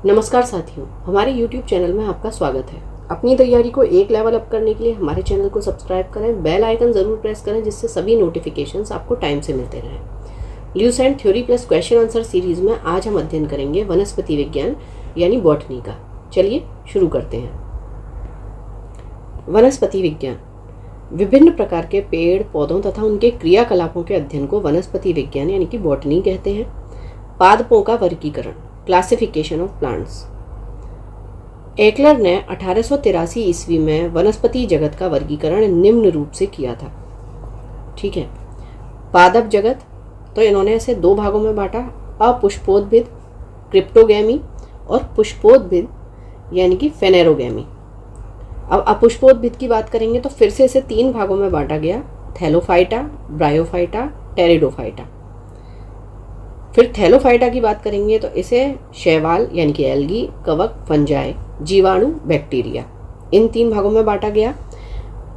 नमस्कार साथियों, हमारे YouTube चैनल में आपका स्वागत है। अपनी तैयारी को एक लेवल अप करने के लिए हमारे चैनल को सब्सक्राइब करें, बेल आइकन ज़रूर प्रेस करें जिससे सभी नोटिफिकेशंस आपको टाइम से मिलते रहें। Lucent theory plus question answer series में आज हम अध्ययन करेंगे वनस्पति विज्ञान यानी बॉटनी का। चलिए शुरू करते हैं। वनस्पति विज्ञान विभिन्न प्रकार के पेड़ पौधों तथा उनके क्रियाकलापों के अध्ययन को वनस्पति विज्ञान यानी कि बॉटनी कहते हैं। पादपों का वर्गीकरण, क्लासिफिकेशन ऑफ प्लांट्स। एकलर ने 1883 ईस्वी में वनस्पति जगत का वर्गीकरण निम्न रूप से किया था। ठीक है, पादप जगत तो इन्होंने इसे दो भागों में बांटा, अपुष्पोद्भिद क्रिप्टोगैमी और पुष्पोद्भिद यानी कि फेनेरोगैमी। अब अपुष्पोद्भिद की बात करेंगे तो फिर से इसे तीन भागों में बांटा गया, थैलोफाइटा, ब्रायोफाइटा, टेरिडोफाइटा। फिर थैलोफाइटा की बात करेंगे तो इसे शैवाल यानी कि एल्गी, कवक, फंजाई, जीवाणु, बैक्टीरिया, इन तीन भागों में बांटा गया।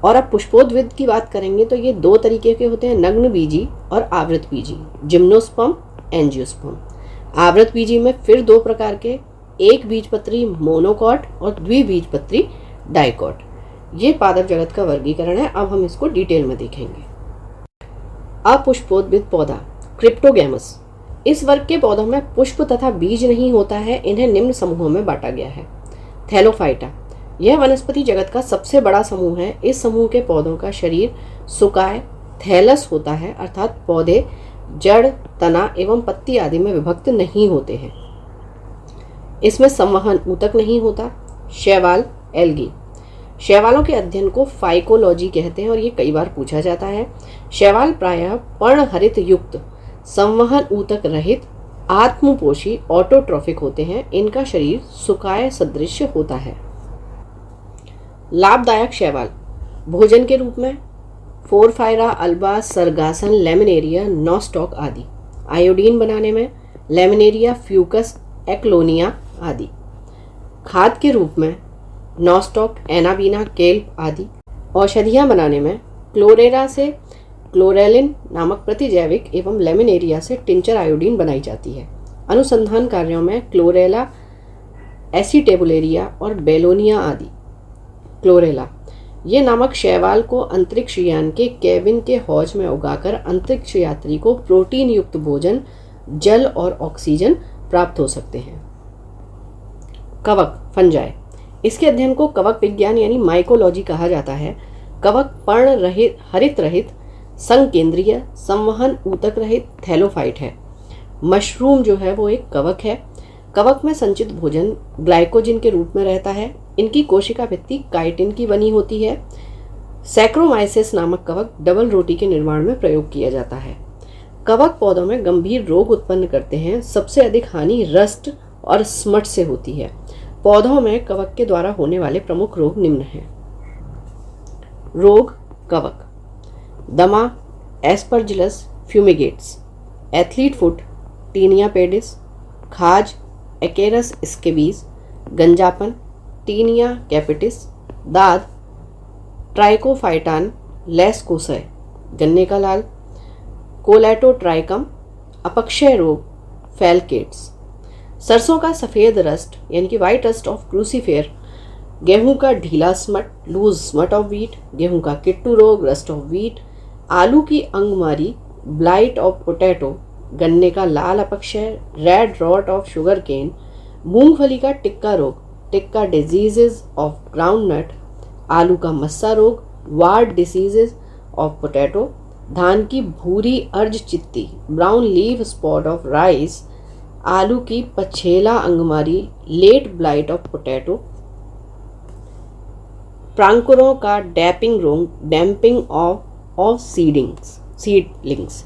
और अब पुष्पोद्भिद की बात करेंगे तो ये दो तरीके के होते हैं, नग्न बीजी और आवृत बीजी, जिम्नोस्पर्म, एंजियोस्पर्म। आवृत बीजी में फिर दो प्रकार के, एक बीजपत्री मोनोकॉट और द्विबीजपत्री डाइकॉट। ये पादप जगत का वर्गीकरण है। अब हम इसको डिटेल में देखेंगे। अपुष्पोद्भिद पौधा क्रिप्टोगैमस। इस वर्ग के पौधों में पुष्प तथा बीज नहीं होता है। इन्हें निम्न समूहों में बांटा गया है। थैलोफाइटा, यह वनस्पति जगत का सबसे बड़ा समूह है। इस समूह के पौधों का शरीर सुकाय थैलस होता है, अर्थात पौधे जड़, तना एवं पत्ती आदि में विभक्त नहीं होते हैं। इसमें संवहन ऊतक नहीं होता। शैवाल एल्गी, शैवालों के अध्ययन को फाइकोलॉजी कहते हैं और ये कई बार पूछा जाता है। शैवाल प्रायः पर्णहरित युक्त, संवहन ऊतक रहित, आत्मपोषी, ऑटोट्रॉफिक होते हैं। इनका शरीर सुकाय सदृश होता है। लाभदायक शैवाल भोजन के रूप में फोरफायरा, अल्बा, सरगासन, लेमिनेरिया, नॉस्टॉक आदि। आयोडीन बनाने में लेमिनेरिया, फ्यूकस, एक्लोनिया आदि। खाद के रूप में नॉस्टॉक, एनाबीना, केल्प आदि। औषधियाँ बनाने में क्लोरेरा से क्लोरेलिन नामक प्रतिजैविक एवं लेमिनेरिया से टिंचर आयोडीन बनाई जाती है। अनुसंधान कार्यों में क्लोरेला, एसिटेबुलेरिया और बेलोनिया आदि। क्लोरेला, ये नामक शैवाल को अंतरिक्ष यान के केबिन के हौज में उगाकर अंतरिक्ष यात्री को प्रोटीन युक्त भोजन, जल और ऑक्सीजन प्राप्त हो सकते हैं। कवक फंजाई, इसके अध्ययन को कवक विज्ञान यानी माइकोलॉजी कहा जाता है। कवक पर्ण रहित, हरित रहित, संकेंद्रीय, संवहन ऊतक रहित थैलोफाइट है। मशरूम जो है वो एक कवक है। कवक में संचित भोजन ग्लाइकोजन के रूप में रहता है। इनकी कोशिका भित्ति काइटिन की बनी होती है। सैक्रोमाइसिस नामक कवक डबल रोटी के निर्माण में प्रयोग किया जाता है। कवक पौधों में गंभीर रोग उत्पन्न करते हैं। सबसे अधिक हानि रस्ट और स्मट से होती है। पौधों में कवक के द्वारा होने वाले प्रमुख रोग निम्न हैं। रोग कवक: दमा, aspergillus fumigatus, athlete foot, tinea pedis, खाज, एकेरस स्केबीज, गंजापन, टीनिया कैपिटिस, दाद, ट्राइकोफाइटान लेस्कोसय, गन्ने का लाल, कोलेटोट्राइकम, अपक्षय रोग, फैलकेट्स। सरसों का सफ़ेद रस्ट यानी कि वाइट रस्ट ऑफ क्रूसीफेयर, गेहूं का ढीला smut, loose smut of wheat, गेहूं का किट्टू रोग, रस्ट ऑफ वीट, आलू की अंगमारी, ब्लाइट ऑफ पोटैटो, गन्ने का लाल अपक्षय, red rot of sugarcane, मूंगफली का टिक्का रोग, टिक्का डिजीजेज ऑफ ग्राउंडनट, आलू का मस्सा रोग, वार्ड डिसीजेज ऑफ पोटैटो, धान की भूरी अर्ज चित्ती, brown leave spot of rice, आलू की पछेला अंगमारी, लेट ब्लाइट ऑफ पोटैटो, प्रांकुरों का डैपिंग रोग, डैम्पिंग ऑफ सीडलिंग्स।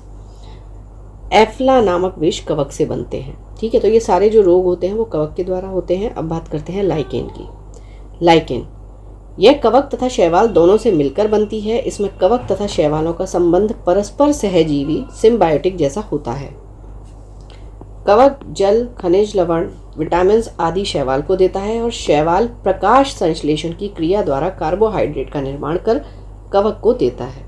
एफ्ला नामक विष कवक से बनते हैं। ठीक है, तो ये सारे जो रोग होते हैं वो कवक के द्वारा होते हैं। अब बात करते हैं लाइकेन की। लाइकेन, यह कवक तथा शैवाल दोनों से मिलकर बनती है। इसमें कवक तथा शैवालों का संबंध परस्पर सहजीवी सिम्बायोटिक जैसा होता है। कवक जल, खनिज लवण, विटामिन आदि शैवाल को देता है और शैवाल प्रकाश संश्लेषण की क्रिया द्वारा कार्बोहाइड्रेट का निर्माण कर कवक को देता है।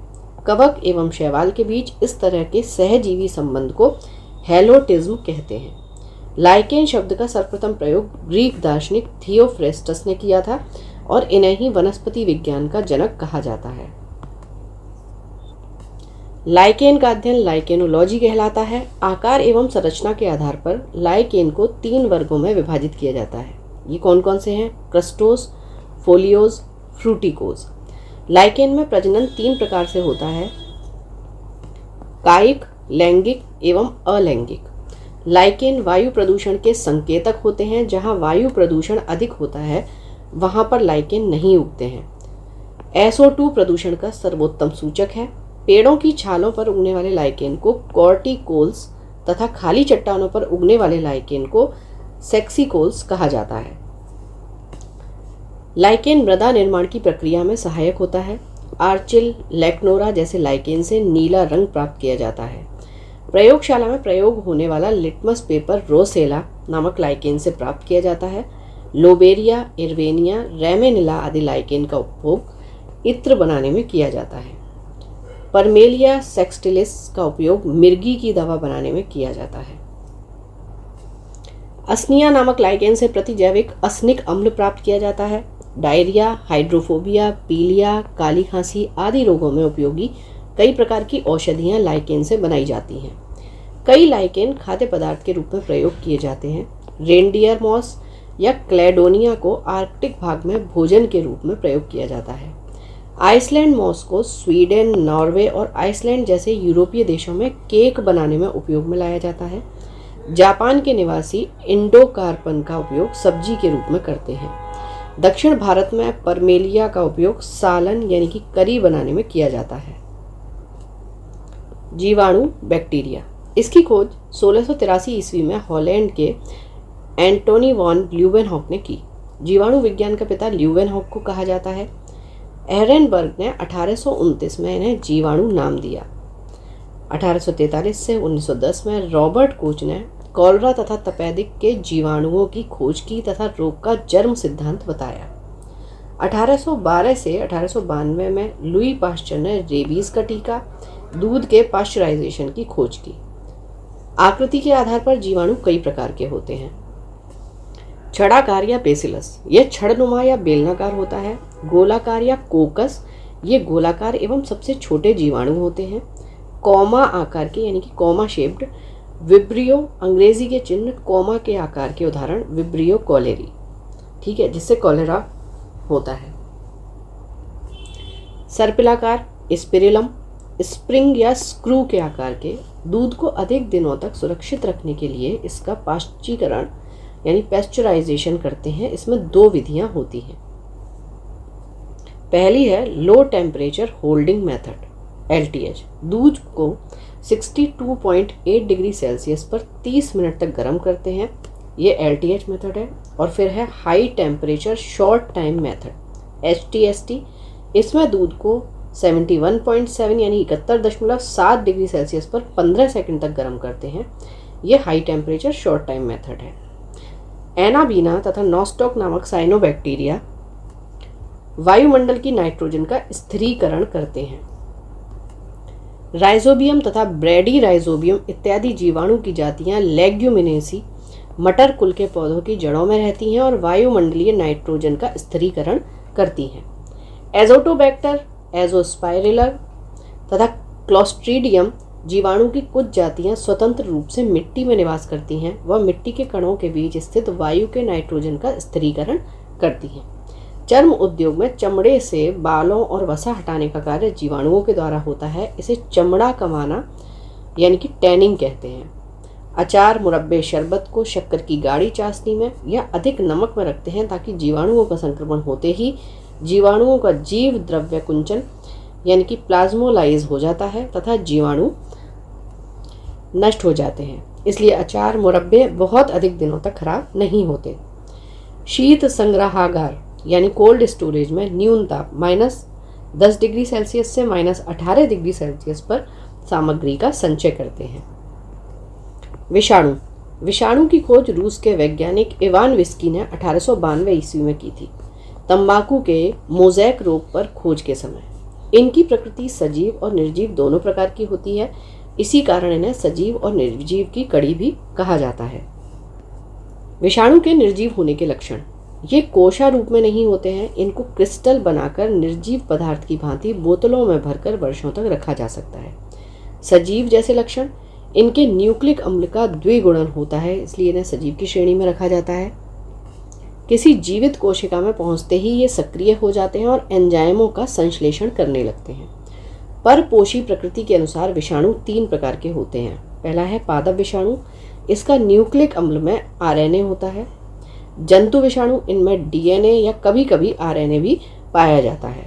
कवक एवं शैवाल के बीच इस तरह के सहजीवी संबंध को हेलोटिज्म कहते हैं। लाइकेन शब्द का सर्वप्रथम प्रयोग ग्रीक दार्शनिक थियोफ्रेस्टस ने किया था और इन्हें ही वनस्पति विज्ञान का जनक कहा जाता है। लाइकेन का अध्ययन लाइकेनोलॉजी कहलाता है। आकार एवं संरचना के आधार पर लाइकेन को 3 वर्गों में विभाजित किया जाता है। ये कौन कौन से हैं? क्रस्टोस, फोलियोज, फ्रूटिकोज। लाइकेन में प्रजनन 3 प्रकार से होता है: कायिक, लैंगिक एवं अलैंगिक। लाइकेन वायु प्रदूषण के संकेतक होते हैं। जहां वायु प्रदूषण अधिक होता है वहां पर लाइकेन नहीं उगते हैं। SO2 प्रदूषण का सर्वोत्तम सूचक है। पेड़ों की छालों पर उगने वाले लाइकेन को कॉर्टिकोल्स तथा खाली चट्टानों पर उगने वाले लाइकेन को सेक्सिकोल्स कहा जाता है। लाइकेन मृदा निर्माण की प्रक्रिया में सहायक होता है। आर्चिल, लैक्नोरा जैसे लाइकेन से नीला रंग प्राप्त किया जाता है। प्रयोगशाला में प्रयोग होने वाला लिटमस पेपर रोसेला नामक लाइकेन से प्राप्त किया जाता है। लोबेरिया, इर्वेनिया, रेमेनिला आदि लाइकेन का उपयोग इत्र बनाने में किया जाता है। परमेलिया सेक्सटिलिस का उपयोग मिर्गी की दवा बनाने में किया जाता है। असनिया नामक लाइकेन से प्रतिजैविक असनिक अम्ल प्राप्त किया जाता है। डायरिया, हाइड्रोफोबिया, पीलिया, काली खांसी आदि रोगों में उपयोगी कई प्रकार की औषधियां लाइकेन से बनाई जाती हैं। कई लाइकेन खाद्य पदार्थ के रूप में प्रयोग किए जाते हैं। रेनडियर मॉस या क्लेडोनिया को आर्कटिक भाग में भोजन के रूप में प्रयोग किया जाता है। आइसलैंड मॉस को स्वीडन, नॉर्वे और आइसलैंड जैसे यूरोपीय देशों में केक बनाने में उपयोग में लाया जाता है। जापान के निवासी इंडोकार्पन का उपयोग सब्जी के रूप में करते हैं। दक्षिण भारत में परमेलिया का उपयोग सालन यानी कि करी बनाने में किया जाता है। जीवाणु बैक्टीरिया, इसकी खोज 1683 ईस्वी में हॉलैंड के एंटोनी वॉन ल्यूवेनहॉक ने की। जीवाणु विज्ञान का पिता ल्यूवेनहॉक को कहा जाता है। एहरेनबर्ग ने 1829 में इन्हें जीवाणु नाम दिया। 1843 से 1910 में रॉबर्ट कोच ने कॉलरा तथा तपेदिक के जीवाणुओं की खोज की तथा रोग का जन्म सिद्धांत बताया। 1812 से 1892 में लुई पाश्चर ने रेबीज का टीका, दूध के पाश्चराइजेशन की खोज की। आकृति के आधार पर जीवाणु कई प्रकार के होते हैं। छड़ाकार या बेसिलस, यह छड़नुमा या बेलनाकार होता है। गोलाकार या कोकस, ये गोलाकार एवं सबसे छोटे जीवाणु होते हैं। कॉमा आकार के यानी कि कॉमा शेप्ड विब्रियो, अंग्रेजी के चिन्ह कॉमा के आकार के उदाहरण विब्रियो कॉलेरी, ठीक है, जिससे कॉलेरा होता है। सर्पिलाकार स्पिरिलम, स्प्रिंग या स्क्रू के आकार के। दूध को अधिक दिनों तक सुरक्षित रखने के लिए इसका पाश्चीकरण यानी पेस्चराइजेशन करते हैं। इसमें 2 विधियां होती हैं। पहली है low temperature holding method LTH। दूध को 62.8 डिग्री सेल्सियस पर 30 मिनट तक गर्म करते हैं, ये LTH मेथड है। और फिर है high temperature short time method HTST। इसमें दूध को 71.7 यानी 71.7 डिग्री सेल्सियस पर 15 सेकंड तक गर्म करते हैं, ये high temperature short time method है। एनाबीना तथा नॉस्टॉक नामक साइनोबैक्टीरिया वायुमंडल की नाइट्रोजन का स्थिरीकरण करते हैं। राइजोबियम तथा ब्रैडी राइजोबियम इत्यादि जीवाणु की जातियां लेग्यूमिनेसी मटर कुल के पौधों की जड़ों में रहती हैं और वायुमंडलीय नाइट्रोजन का स्थिरीकरण करती हैं। एजोटोबैक्टर, एजोस्पाइरिलर तथा क्लोस्ट्रीडियम जीवाणु की कुछ जातियां स्वतंत्र रूप से मिट्टी में निवास करती हैं। वह मिट्टी के कणों के बीच स्थित वायु के नाइट्रोजन का स्थिरीकरण करती हैं। चर्म उद्योग में चमड़े से बालों और वसा हटाने का कार्य जीवाणुओं के द्वारा होता है। इसे चमड़ा कमाना यानी कि टैनिंग कहते हैं। अचार, मुरब्बे, शरबत को शक्कर की गाढ़ी चाशनी में या अधिक नमक में रखते हैं ताकि जीवाणुओं का संक्रमण होते ही जीवाणुओं का जीव द्रव्य कुंचन यानी कि प्लाज्मोलाइज हो जाता है तथा जीवाणु नष्ट हो जाते हैं। इसलिए अचार, मुरब्बे बहुत अधिक दिनों तक खराब नहीं होते। शीत संग्रहागार यानी कोल्ड स्टोरेज में न्यून ताप -10 डिग्री सेल्सियस से -18 डिग्री सेल्सियस पर सामग्री का संचय करते हैं। विषाणु की खोज रूस के वैज्ञानिक इवान विस्की ने 1892 ईस्वी में की थी, तंबाकू के मोज़ैक रोग पर खोज के समय। इनकी प्रकृति सजीव और निर्जीव दोनों प्रकार की होती है, इसी कारण इन्हें सजीव और निर्जीव की कड़ी भी कहा जाता है। विषाणु के निर्जीव होने के लक्षण। ये कोशा रूप में नहीं होते हैं, इनको क्रिस्टल बनाकर निर्जीव पदार्थ की भांति बोतलों में भरकर वर्षों तक रखा जा सकता है। सजीव जैसे लक्षण, इनके न्यूक्लिक अम्ल का द्विगुणन होता है, इसलिए इन्हें सजीव की श्रेणी में रखा जाता है। किसी जीवित कोशिका में पहुंचते ही ये सक्रिय हो जाते हैं और एंजाइमों का संश्लेषण करने लगते हैं। परपोषी प्रकृति के अनुसार विषाणु 3 प्रकार के होते हैं। पहला है पादप विषाणु, इसका न्यूक्लिक अम्ल में आरएनए होता है। जंतु विषाणु, इनमें डीएनए या कभी कभी आरएनए भी पाया जाता है।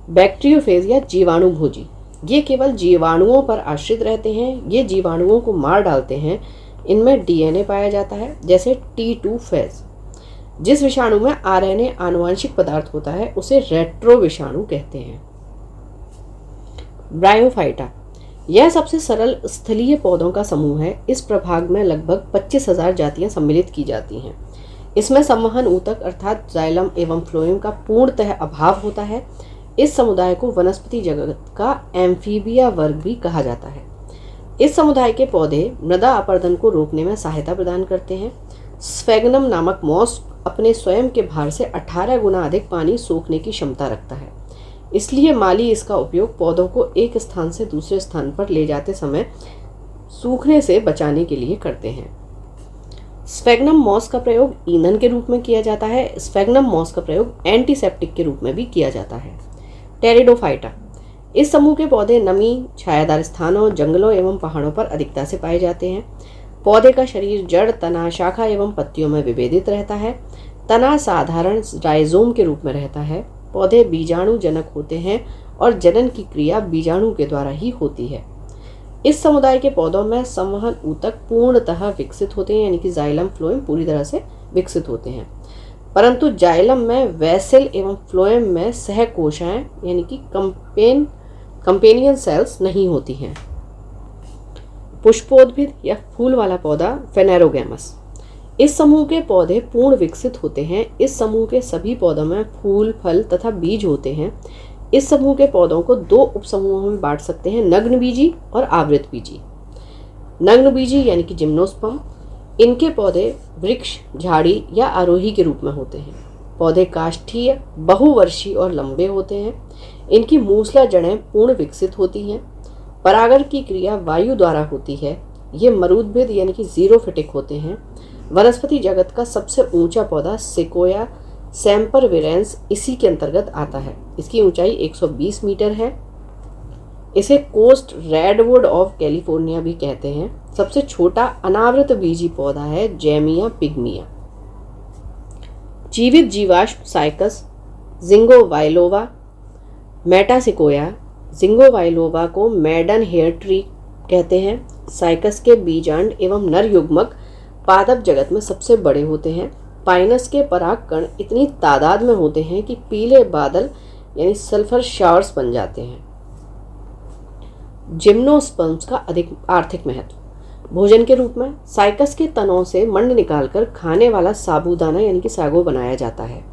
बैक्टीरियोफेज या जीवाणु भोजी, ये केवल जीवाणुओं पर आश्रित रहते हैं, ये जीवाणुओं को मार डालते हैं। इनमें डीएनए पाया जाता है, जैसे T2 फेज। जिस विषाणु में आरएनए आनुवांशिक पदार्थ होता है उसे रेट्रो विषाणु कहते हैं। ब्रायोफाइटा, यह सबसे सरल स्थलीय पौधों का समूह है। इस प्रभाग में लगभग 25,000 जातियां सम्मिलित की जाती हैं। इसमें संवहन ऊतक अर्थात जाइलम एवं फ्लोएम का पूर्णतः अभाव होता है। इस समुदाय को वनस्पति जगत का एम्फीबिया वर्ग भी कहा जाता है। इस समुदाय के पौधे मृदा अपरदन को रोकने में सहायता प्रदान करते हैं। स्फेगनम नामक मॉस अपने स्वयं के भार से 18 गुना अधिक पानी सोखने की क्षमता रखता है, इसलिए माली इसका उपयोग पौधों को एक स्थान से दूसरे स्थान पर ले जाते समय सूखने से बचाने के लिए करते हैं। स्फेगनम मॉस का प्रयोग ईंधन के रूप में किया जाता है। स्फेगनम मॉस का प्रयोग एंटीसेप्टिक के रूप में भी किया जाता है। टेरिडोफाइटा, इस समूह के पौधे नमी, छायादार स्थानों, जंगलों एवं पहाड़ों पर अधिकता से पाए जाते हैं। पौधे का शरीर जड़, तना, शाखा एवं पत्तियों में विभेदित रहता है। तना साधारण राइजोम के रूप में रहता है। पौधे बीजाणु जनक होते हैं और जनन की क्रिया बीजाणु के द्वारा ही होती है। इस समुदाय के पौधों में संवहन ऊतक पूर्णतः विकसित होते हैं, यानी कि जाइलम फ्लोएम पूरी तरह से विकसित होते हैं, परंतु जाइलम में वैसेल एवं फ्लोएम में सहकोशाएं यानी कि कंपेनियन सेल्स नहीं होती हैं। पुष्पोद्भिद या फूल वाला पौधा फेनेरोगैमस, इस समूह के पौधे पूर्ण विकसित होते हैं। इस समूह के सभी पौधों में फूल, फल तथा बीज होते हैं। इस समूह के पौधों को 2 उपसमूहों में बांट सकते हैं, नग्न बीजी और आवृत बीजी। नग्न बीजी यानी कि जिम्नोस्पर्म, इनके पौधे वृक्ष, झाड़ी या आरोही के रूप में होते हैं। पौधे काष्ठीय, बहुवर्षीय और लंबे होते हैं। इनकी मूसला जड़ें पूर्ण विकसित होती हैं। परागण की क्रिया वायु द्वारा होती है। ये मरूदभिद यानी कि जीरोफिटिक होते हैं। वनस्पति जगत का सबसे ऊंचा पौधा सिकोया सेम्परविरेंस इसी के अंतर्गत आता है। इसकी ऊंचाई 120 मीटर है। इसे कोस्ट रेडवुड ऑफ कैलिफोर्निया भी कहते हैं। सबसे छोटा अनावृत बीजी पौधा है जेमिया पिग्मिया। जीवित जीवाश्म साइकस, जिंगोवाइलोवा, मेटासिकोया। जिंगोवाइलोवा को मैडन हेयर ट्री कहते हैं। साइकस के बीजांड एवं नर युग्मक पादप जगत में सबसे बड़े होते हैं। पाइनस के पराग कण इतनी तादाद में होते हैं कि पीले बादल यानी सल्फर शावर्स बन जाते हैं। जिम्नोस्पर्म्स का अधिक आर्थिक महत्व। भोजन के रूप में साइकस के तनों से मंड निकालकर खाने वाला साबूदाना यानी कि सागो बनाया जाता है,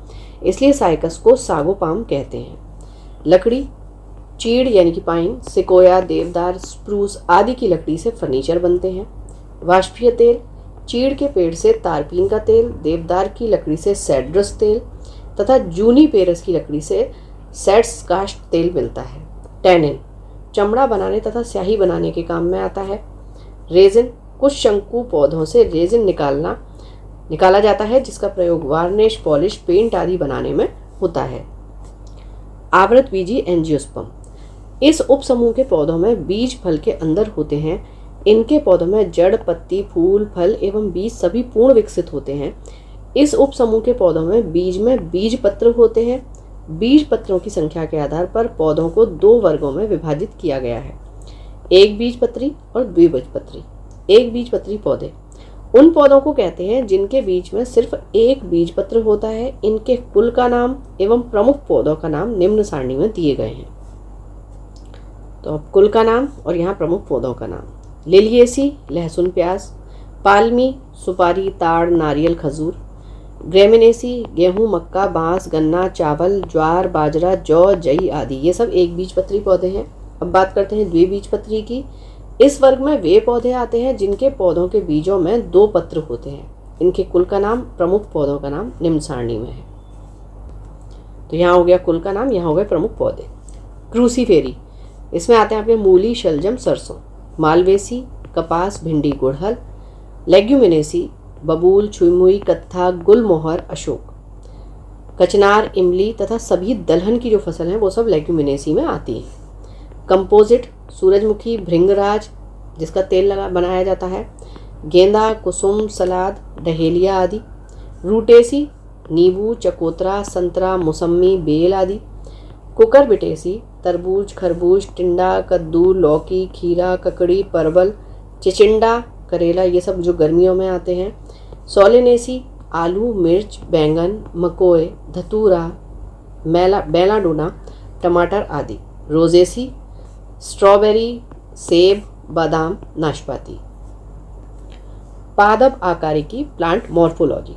इसलिए साइकस को सागो पाम कहते हैं। लकड़ी, चीड़ यानी कि पाइन, सिकोया, देवदार, स्प्रूस आदि की लकड़ी से फर्नीचर बनते हैं। वाष्पीय तेल, चीड़ के पेड़ से तारपीन का तेल, देवदार की लकड़ी से सेड्रस तेल तथा जूनीपेरस की लकड़ी से सेड्स काष्ठ तेल मिलता है। टैनिन, चमड़ा बनाने तथा स्याही बनाने के काम में आता है। रेजिन, कुछ शंकु पौधों से रेजिन निकाला जाता है, जिसका प्रयोग वार्निश, पॉलिश, पेंट आदि बनाने में होता है। आवृत बीजी एंजियोस्पर्म, इस उपसमूह के पौधों में बीज फल के अंदर होते हैं। इनके पौधों में जड़, पत्ती, फूल, फल एवं बीज सभी पूर्ण विकसित होते हैं। इस उपसमूह के पौधों में बीज पत्र होते हैं। बीज पत्रों की संख्या के आधार पर पौधों को 2 वर्गों में विभाजित किया गया है, एक बीजपत्री और द्विबीजपत्री। एक बीजपत्री पौधे उन पौधों को कहते हैं जिनके बीच में सिर्फ एक बीजपत्र होता है। इनके कुल का नाम एवं प्रमुख पौधों का नाम निम्न सारणी में दिए गए हैं। तो अब कुल का नाम और यहाँ प्रमुख पौधों का नाम। लिलिएसी, लहसुन प्याज। पाल्मी, सुपारी, ताड़, नारियल, खजूर। ग्रेमिनेसी, गेहूं, मक्का, बांस, गन्ना, चावल, ज्वार, बाजरा, जौ, जई आदि, ये सब एक बीजपत्री पौधे हैं। अब बात करते हैं द्विबीजपत्री की। इस वर्ग में वे पौधे आते हैं जिनके पौधों के बीजों में 2 पत्र होते हैं। इनके कुल का नाम, प्रमुख पौधों का नाम निम्न सारणी में है। तो यहाँ हो गया कुल का नाम, यहाँ हो गए प्रमुख पौधे। क्रूसीफेरी, इसमें आते हैं आपके मूली, शलजम, सरसों। मालवेसी, कपास, भिंडी, गुड़हल। लेग्यूमिनेसी, बबूल, छुईमुई, कत्था, गुलमोहर, अशोक। कचनार, इमली तथा सभी दलहन की जो फसल हैं वो सब लेग्यूमिनेसी में आती हैं। कंपोजिट, सूरजमुखी, भृंगराज जिसका तेल बनाया जाता है, गेंदा, कुसुम, सलाद, डहेलिया आदि। रूटेसी, नींबू, चकोतरा, संतरा, मौसम्मी, बेल आदि। कुकरबिटेसी, तरबूज, खरबूज, टिंडा, कद्दू, लौकी, खीरा, ककड़ी, परवल, चिचिंडा, करेला, ये सब जो गर्मियों में आते हैं। सोलेनेसी, आलू, मिर्च, बैंगन, मकोए, धतूरा, बेलाडोना, टमाटर आदि। रोजेसी, स्ट्रॉबेरी, सेब, बादाम, नाशपाती। पादप आकारिकी, प्लांट मॉर्फोलॉजी।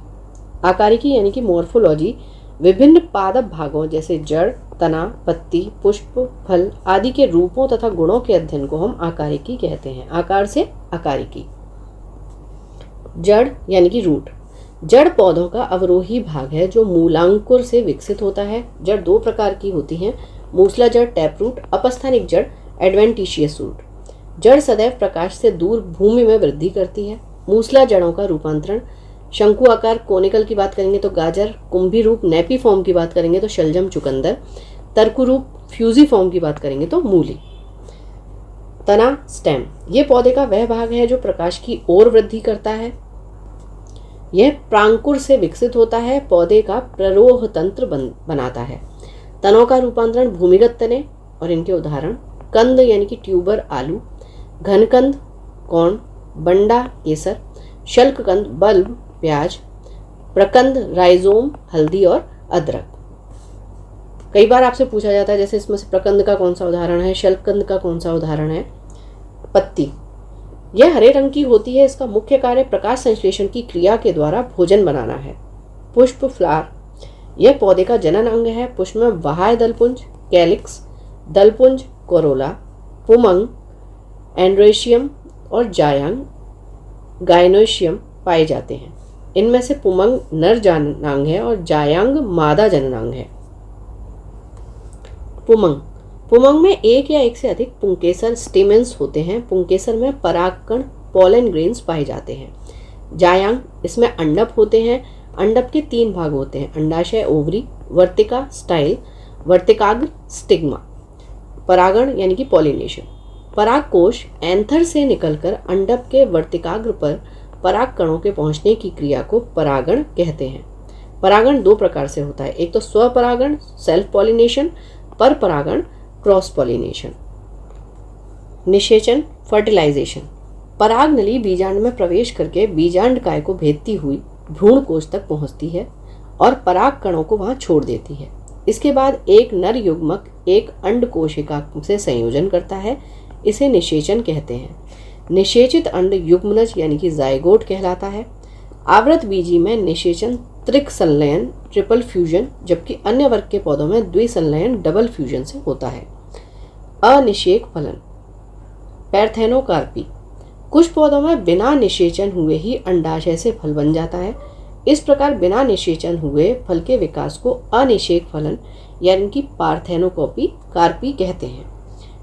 आकारिकी यानी कि मॉर्फोलॉजी विभिन्न पादप भागों जैसे जड़, तना, पत्ती, पुष्प, फल आदि के रूपों तथा गुणों के अध्ययन को हम आकारिकी कहते हैं। आकार से आकारिकी। जड़ यानी कि रूट, जड़ पौधों का अवरोही भाग है जो मूलांकुर से विकसित होता है। जड़ दो प्रकार की होती हैं, मूसला जड़, टैप रूट, अपस्थानिक जड़, एडवेंटिशियस रूट। जड़ सदैव प्रकाश से दूर भूमि में वृद्धि करती है। मूसला जड़ों का रूपांतरण, शंकु आकार, कोनिकल की बात करेंगे तो गाजर, कुंभी रूप, नेपी फॉर्म की बात करेंगे तो शलजम, चुकंदर, तरकु रूप, फ्यूजी फॉर्म की बात करेंगे तो मूली। तना, स्टेम, ये पौधे का वह भाग है जो प्रकाश की ओर वृद्धि करता है। यह प्रांकुर से विकसित होता है, पौधे का प्ररोह तंत्र बनाता है। तनों का रूपांतरण, भूमिगत तने और इनके उदाहरण, कंद यानी कि ट्यूबर, आलू, घनकंद, कॉर्न, बंडा, केसर, शल्ककंद, बल्ब, प्याज, प्रकंद, राइजोम, हल्दी और अदरक। कई बार आपसे पूछा जाता है जैसे इसमें से प्रकंद का कौन सा उदाहरण है, शल्ककंद का कौन सा उदाहरण है। पत्ती, यह हरे रंग की होती है, इसका मुख्य कार्य प्रकाश संश्लेषण की क्रिया के द्वारा भोजन बनाना है। पुष्प, फ्लावर, यह पौधे का जनन अंग है। पुष्प में बाह्य दलपुंज, कैलिक्स, दलपुंज, कोरोला, पुमंग, एंड्रोशियम और जायांग, गायनोशियम पाए जाते हैं। इनमें से पुमंग नर जननांग है और जायांग मादा जननांग है। पुमंग में एक या एक से अधिक पुंकेसर स्टेमेंस होते हैं। पुंकेसर में परागकण, पोलन ग्रेन्स पाए जाते हैं। जायांग, इसमें अंडप होते हैं। अंडप के 3 भाग होते हैं, अंडाशय, ओवरी, वर्तिका, स्टाइल, वर्तिकाग्र, स्टिग्मा। परागण यानी कि पॉलिनेशन, परागकोश एंथर से निकलकर अंडप के वर्तिकाग्र पर पराग कणों के पहुंचने की क्रिया को परागण कहते हैं। परागण 2 प्रकार से होता है, एक तो स्वपरागण, सेल्फ पॉलिनेशन, पर परागण, क्रॉस पॉलिनेशन। निषेचन, फर्टिलाइजेशन, पराग नली बीजांड में प्रवेश करके बीजांड काय को भेदती हुई भ्रूण कोश तक पहुंचती है और पराग कणों को वहां छोड़ देती है। इसके बाद एक नर युग्मक एक अंड कोशिका से संयोजन करता है, इसे निषेचन कहते हैं। निषेचित अंड युग्मनज यानी कि जायगोट कहलाता है। आवृत बीजी में निषेचन त्रिक संलयन, ट्रिपल फ्यूजन, जबकि अन्य वर्ग के पौधों में द्विसंलयन, डबल फ्यूजन से होता है। अनिषेक फलन, पैर्थेनोकार्पी, कुछ पौधों में बिना निषेचन हुए ही अंडाशय से फल बन जाता है। इस प्रकार बिना निषेचन हुए फल के विकास को अनिषेक फलन यानी कि पार्थेनोकार्पी कहते हैं।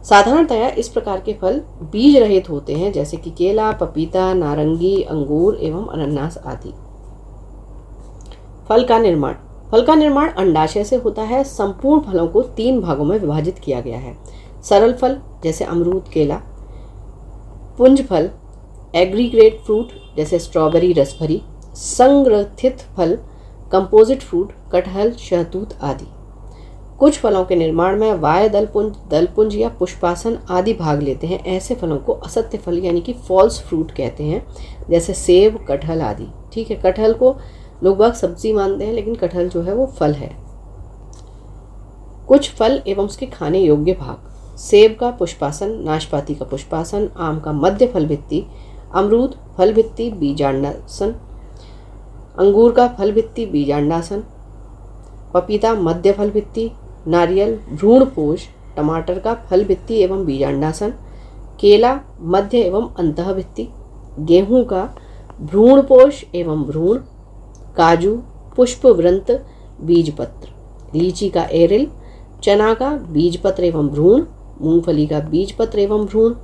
साधारणतया इस प्रकार के फल बीज रहित होते हैं, जैसे कि केला, पपीता, नारंगी, अंगूर एवं अनानास आदि। फल का निर्माण अंडाशय से होता है। संपूर्ण फलों को 3 भागों में विभाजित किया गया है। सरल फल जैसे अमरूद, केला, पुंज फल, एग्रीगेट फ्रूट जैसे स्ट्रॉबेरी, रसभरी, संग्रथित फल, कंपोजिट फ्रूट, कटहल, शहतूत आदि। कुछ फलों के निर्माण में वाय दलपुंज या पुष्पासन आदि भाग लेते हैं। ऐसे फलों को असत्य फल यानी कि फॉल्स फ्रूट कहते हैं, जैसे सेब, कटहल आदि। ठीक है, कटहल को लोग बाग सब्जी मानते हैं, लेकिन कटहल जो है वो फल है। कुछ फल एवं उसके खाने योग्य भाग, सेब का पुष्पासन, नाशपाती का पुष्पासन, आम का मध्य फल भित्ति, अमरूद फल भित्ति बीजांडासन, अंगूर का फल भित्ति बीजांडासन, पपीता मध्य फल भित्ति, नारियल भ्रूणपोष, टमाटर का फल भित्ति एवं बीजांडासन, केला मध्य एवं अंतः भित्ति, गेहूं का भ्रूणपोष एवं भ्रूण, काजू, पुष्पवृंत, बीजपत्र, लीची का एरिल, चना का बीजपत्र एवं भ्रूण, मूंगफली का बीजपत्र एवं भ्रूण,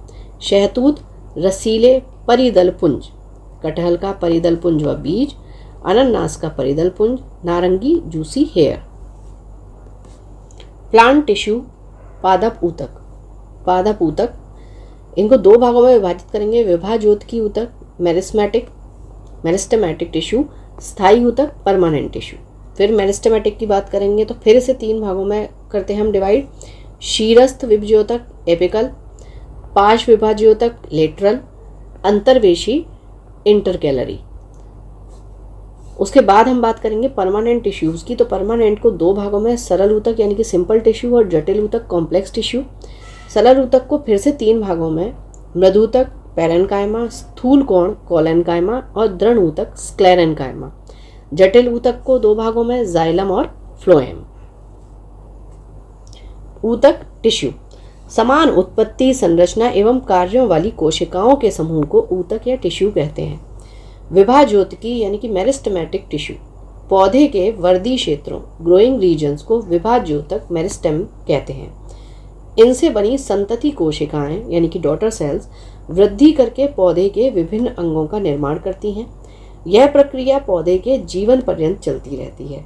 शहतूत रसीले परिदल पुंज, कटहल का परिदल पुंज व बीज, अनानास का परिदल पुंज, नारंगी जूसी हेयर। प्लांट टिश्यू पादप ऊतक, पादप ऊतक इनको दो भागों में विभाजित करेंगे, विभाज्योतकी ऊतक मेरिस्टेमेटिक टिश्यू, स्थायी ऊतक परमानेंट टिश्यू। फिर मेरिस्टेमेटिक की बात करेंगे तो फिर इसे तीन भागों में करते हैं हम डिवाइड, शीरस्थ विभाज्योतक एपिकल, पार्श्व विभाज्योतक लेटरल, अंतर्वेशी इंटरकैलरी। उसके बाद हम बात करेंगे परमानेंट टिश्यूज की। तो परमानेंट को दो भागों में, सरल ऊतक यानी कि सिंपल टिश्यू और जटिल ऊतक कॉम्प्लेक्स टिश्यू। सरल ऊतक को फिर से तीन भागों में, मृदूतक पैरेन्काइमा, स्थूल कोण कोलेन्काइमा और दृढ़ ऊतक स्क्लेरेन्काइमा। जटिल ऊतक को दो भागों में, जाइलम और फ्लोएम। ऊतक टिश्यू समान उत्पत्ति, संरचना एवं कार्यों वाली कोशिकाओं के समूह को ऊतक या टिश्यू कहते हैं। विभाज्योतकी यानी कि मेरिस्टेमेटिक टिश्यू पौधे के वर्दी क्षेत्रों ग्रोइंग रीजन्स को विभाज्योतक मेरिस्टेम कहते हैं। इनसे बनी संतति कोशिकाएं यानी कि डॉटर सेल्स वृद्धि करके पौधे के विभिन्न अंगों का निर्माण करती हैं। यह प्रक्रिया पौधे के जीवन पर्यंत चलती रहती है।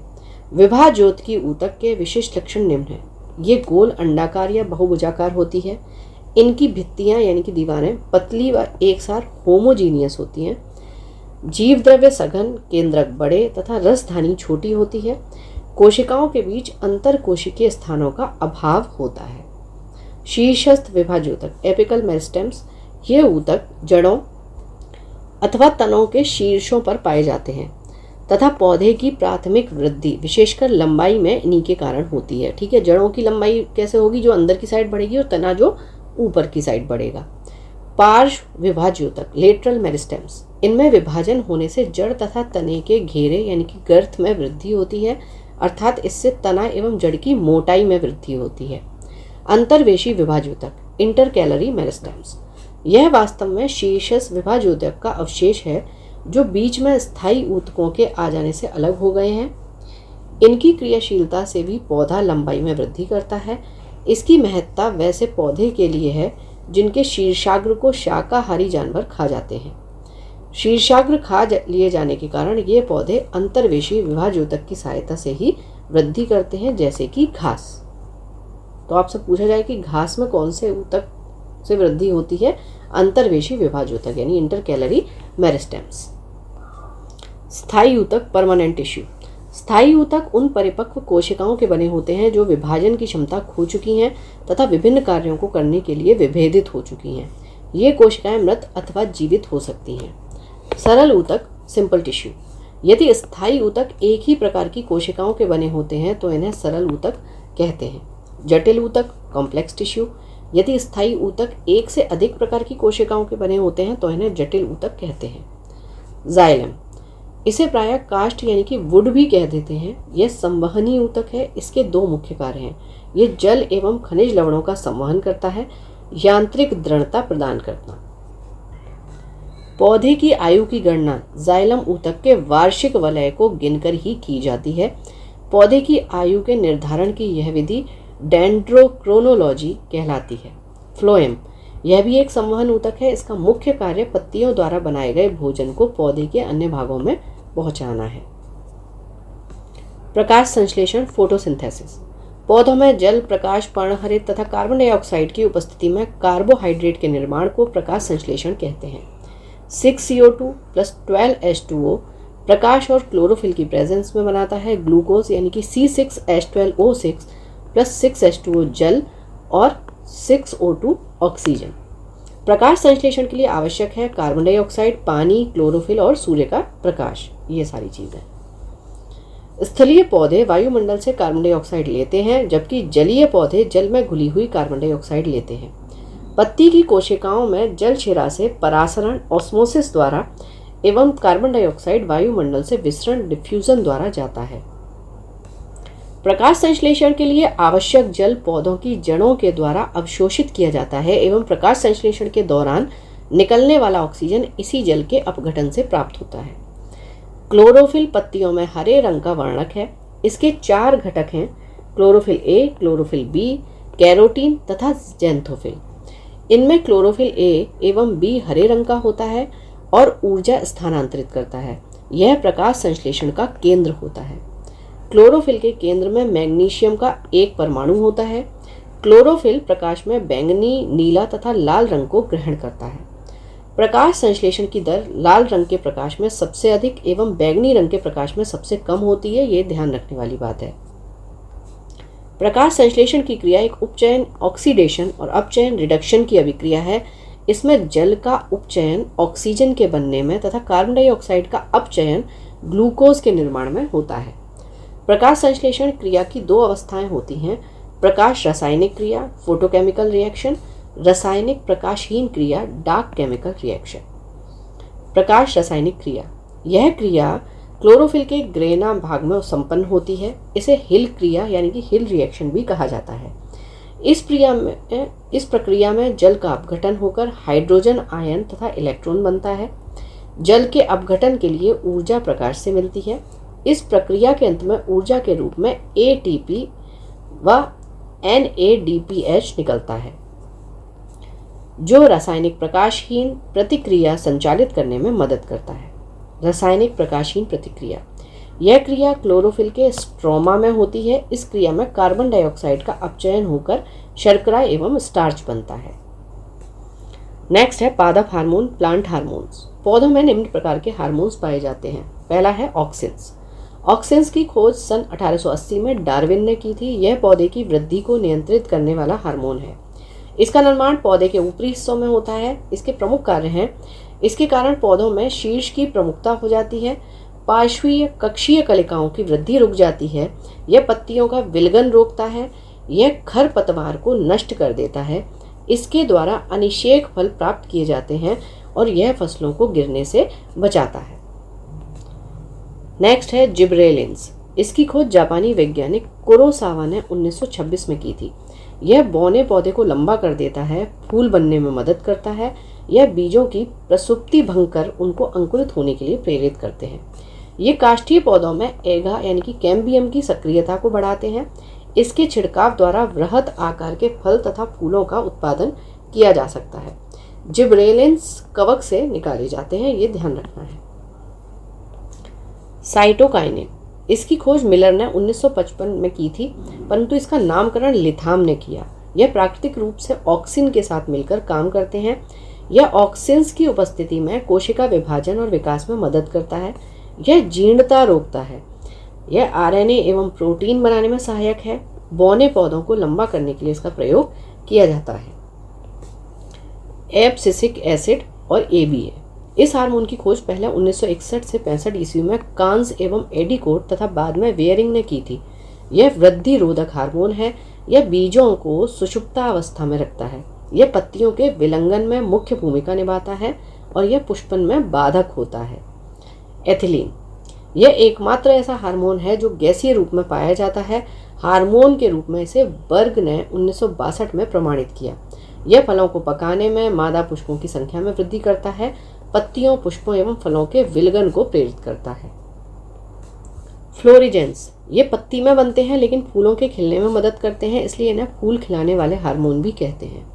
विभाज्योतकी ऊतक के विशिष्ट लक्षण निम्न हैं। ये गोल, अंडाकार या बहुभुजाकार होती है। इनकी भित्तियां यानी कि दीवारें पतली व एक साथ होमोजीनियस होती हैं। जीव द्रव्य सघन, केंद्रक बड़े तथा रसधानी छोटी होती है। कोशिकाओं के बीच अंतर कोशिकीय स्थानों का अभाव होता है। शीर्षस्थ विभाज्योतक एपिकल मेरिस्टेम्स, ये ऊतक जड़ों अथवा तनों के शीर्षों पर पाए जाते हैं तथा पौधे की प्राथमिक वृद्धि विशेषकर लंबाई में इन्हीं के कारण होती है। ठीक है, जड़ों की लंबाई कैसे होगी, जो अंदर की साइड बढ़ेगी और तना जो ऊपर की साइड बढ़ेगा। पार्श्व विभाज्योतक लेटरल मेरिस्टेम्स, इनमें विभाजन होने से जड़ तथा तने के घेरे यानी कि गर्थ में वृद्धि होती है, अर्थात इससे तना एवं जड़ की मोटाई में वृद्धि होती है। अंतर्वेशी विभाज्योतक इंटरकैलरी मेरिस्टेम्स, यह वास्तव में शीर्षस्थ विभाज्योतक का अवशेष है जो बीच में स्थायी ऊतकों के आ जाने से अलग हो गए हैं। इनकी क्रियाशीलता से भी पौधा लंबाई में वृद्धि करता है। इसकी महत्ता वैसे पौधे के लिए है जिनके शीर्षाग्र को शाकाहारी जानवर खा जाते हैं। शीर्षाग्र खा लिए जाने के कारण ये पौधे अंतर्वेशी विभाज्योतक की सहायता से ही वृद्धि करते हैं, जैसे कि घास। तो आपसे पूछा जाए कि घास में कौन से ऊतक से वृद्धि होती है, अंतर्वेशी विभाज्योतक यानी इंटरकैलरी मेरिस्टेम्स। स्थायी ऊतक परमानेंट टिश्यू, स्थायी ऊतक उन परिपक्व कोशिकाओं के बने होते हैं जो विभाजन की क्षमता खो चुकी हैं तथा विभिन्न कार्यों को करने के लिए विभेदित हो चुकी हैं। ये कोशिकाएं मृत अथवा जीवित हो सकती हैं। सरल ऊतक सिंपल टिश्यू, यदि स्थायी ऊतक एक ही प्रकार की कोशिकाओं के बने होते हैं तो इन्हें सरल ऊतक कहते हैं। जटिल ऊतक कॉम्प्लेक्स टिश्यू, यदि स्थायी ऊतक एक से अधिक प्रकार की कोशिकाओं के बने होते हैं तो इन्हें जटिल ऊतक कहते हैं। जाइलम, इसे प्रायः काष्ठ यानी कि वुड भी कह देते हैं। यह संवहनी ऊतक है। इसके दो मुख्य कार्य हैं। यह जल एवं खनिज लवणों का संवहन करता है, यांत्रिक दृढ़ता प्रदान करता। पौधे की आयु की गणना जाइलम ऊतक के वार्षिक वलय को गिनकर ही की जाती है। पौधे की आयु के निर्धारण की यह विधि डेंड्रोक्रोनोलॉजी कहलाती है। फ्लोएम, यह भी एक संवहन ऊतक है। इसका मुख्य कार्य पत्तियों द्वारा बनाए गए भोजन को पौधे के अन्य भागों में पहुंचाना है। प्रकाश संश्लेषण फोटोसिंथेसिस, पौधों में जल, प्रकाश, पर्णहरित तथा कार्बन डाइऑक्साइड की उपस्थिति में कार्बोहाइड्रेट के निर्माण को प्रकाश संश्लेषण कहते हैं। 6CO2 + 12H2O प्रकाश और क्लोरोफिल की प्रेजेंस में बनाता है ग्लूकोज यानी कि C6H12O6 + 6H2O जल और 6O2 ऑक्सीजन। प्रकाश संश्लेषण के लिए आवश्यक है कार्बन डाइऑक्साइड, पानी, क्लोरोफिल और सूर्य का प्रकाश। ये सारी चीजें। स्थलीय पौधे वायुमंडल से कार्बन डाइऑक्साइड लेते हैं, जबकि जलीय पौधे जल में घुली हुई कार्बन डाइऑक्साइड लेते हैं। पत्ती की कोशिकाओं में जल शिरा से परासरण ऑस्मोसिस द्वारा एवं कार्बन डाइऑक्साइड वायुमंडल से विसरण डिफ्यूजन द्वारा जाता है। प्रकाश संश्लेषण के लिए आवश्यक जल पौधों की जड़ों के द्वारा अवशोषित किया जाता है एवं प्रकाश संश्लेषण के दौरान निकलने वाला ऑक्सीजन इसी जल के अपघटन से प्राप्त होता है। क्लोरोफिल पत्तियों में हरे रंग का वर्णक है। इसके 4 घटक हैं, chlorophyll A, chlorophyll B, carotene तथा ज़ैंथोफिल। इनमें क्लोरोफिल ए एवं बी हरे रंग का होता है और ऊर्जा स्थानांतरित करता है। यह प्रकाश संश्लेषण का केंद्र होता है। क्लोरोफिल के केंद्र में मैग्नीशियम का एक परमाणु होता है। क्लोरोफिल प्रकाश में बैंगनी, नीला तथा लाल रंग को ग्रहण करता है। प्रकाश संश्लेषण की दर लाल रंग के प्रकाश में सबसे अधिक एवं बैंगनी रंग के प्रकाश में सबसे कम होती है। ये ध्यान रखने वाली बात है। प्रकाश संश्लेषण की क्रिया एक उपचयन, ऑक्सीडेशन और अपचयन, रिडक्शन की अभिक्रिया है। इसमें जल का उपचयन ऑक्सीजन के बनने में तथा कार्बन डाइऑक्साइड का अपचयन ग्लूकोज के निर्माण में होता है। प्रकाश संश्लेषण क्रिया की 2 अवस्थाएं होती हैं, प्रकाश रासायनिक क्रिया, फोटोकेमिकल रिएक्शन, रासायनिक प्रकाशहीन क्रिया, डार्क केमिकल रिएक्शन। प्रकाश रासायनिक क्रिया, यह क्रिया क्लोरोफिल के ग्रेना भाग में संपन्न होती है। इसे हिल क्रिया यानी कि हिल रिएक्शन भी कहा जाता है। इस प्रक्रिया में जल का अपघटन होकर हाइड्रोजन आयन तथा इलेक्ट्रॉन बनता है। जल के अपघटन के लिए ऊर्जा प्रकाश से मिलती है। इस प्रक्रिया के अंत में ऊर्जा के रूप में ATP व NADPH निकलता है, जो रासायनिक प्रकाशहीन प्रतिक्रिया संचालित करने में मदद करता है। रासायनिक प्रकाशहीन प्रतिक्रिया, यह क्रिया क्लोरोफिल के स्ट्रोमा में होती है। इस क्रिया में कार्बन डाइऑक्साइड का अपचयन होकर शर्करा एवं स्टार्च बनता है। नेक्स्ट है पादप हार्मोन, प्लांट हार्मोन्स। पौधों में निम्न प्रकार के हार्मोन्स पाए जाते हैं। पहला है ऑक्सिन्स। ऑक्सिन्स की खोज सन 1880 में डार्विन ने की थी। यह पौधे की वृद्धि को नियंत्रित करने वाला हार्मोन है। इसका निर्माण पौधे के ऊपरी हिस्सों में होता है। इसके प्रमुख कार्य हैं, इसके कारण पौधों में शीर्ष की प्रमुखता हो जाती है, पार्श्वीय कक्षीय कलिकाओं की वृद्धि रुक जाती है, यह पत्तियों का विलगन रोकता है, यह खरपतवार को नष्ट कर देता है, इसके द्वारा अनिषेक फल प्राप्त किए जाते हैं और यह फसलों को गिरने से बचाता है। नेक्स्ट है जिब्रेलिन्स। इसकी खोज जापानी वैज्ञानिक कुरोसावा ने 1926 में की थी। यह बौने पौधे को लंबा कर देता है, फूल बनने में मदद करता है। यह बीजों की प्रसुप्ति भंग कर उनको अंकुरित होने के लिए प्रेरित करते हैं। ये काष्ठीय पौधों में एगा यानी कि कैम्बियम की सक्रियता को बढ़ाते हैं। इसके छिड़काव द्वारा वृहद आकार के फल तथा फूलों का उत्पादन किया जा सकता है। जिब्रेलिन्स कवक से निकाले जाते हैं, ये ध्यान रखना है। साइटोकाइनिन, इसकी खोज मिलर ने 1955 में की थी, परंतु इसका नामकरण लिथाम ने किया। यह प्राकृतिक रूप से ऑक्सिन के साथ मिलकर काम करते हैं। यह ऑक्सिन्स की उपस्थिति में कोशिका विभाजन और विकास में मदद करता है। यह जीर्णता रोकता है। यह RNA एवं प्रोटीन बनाने में सहायक है। बौने पौधों को लंबा करने के लिए इसका प्रयोग किया जाता है। एब्सिसिक एसिड और ABA, इस हार्मोन की खोज पहले 1961 से 65 ईस्वी में कांस एवं एडिकोट तथा बाद में वेयरिंग ने की थी। यह वृद्धि रोधक हार्मोन है। यह बीजों को सुषुप्ता अवस्था में रखता है। यह पत्तियों के विलंगन में मुख्य भूमिका निभाता है और यह पुष्पन में बाधक होता है। एथिलीन, यह एकमात्र ऐसा हार्मोन है जो गैसीय रूप में पाया जाता है। हार्मोन के रूप में इसे बर्ग ने 1962 में प्रमाणित किया। यह फलों को पकाने में, मादा पुष्पों की संख्या में वृद्धि करता है, पत्तियों, पुष्पों एवं फलों के विलगन को प्रेरित करता है। फ्लोरिजेंस, ये पत्ती में बनते हैं लेकिन फूलों के खिलने में मदद करते हैं, इसलिए इन्हें फूल खिलाने वाले हार्मोन भी कहते हैं।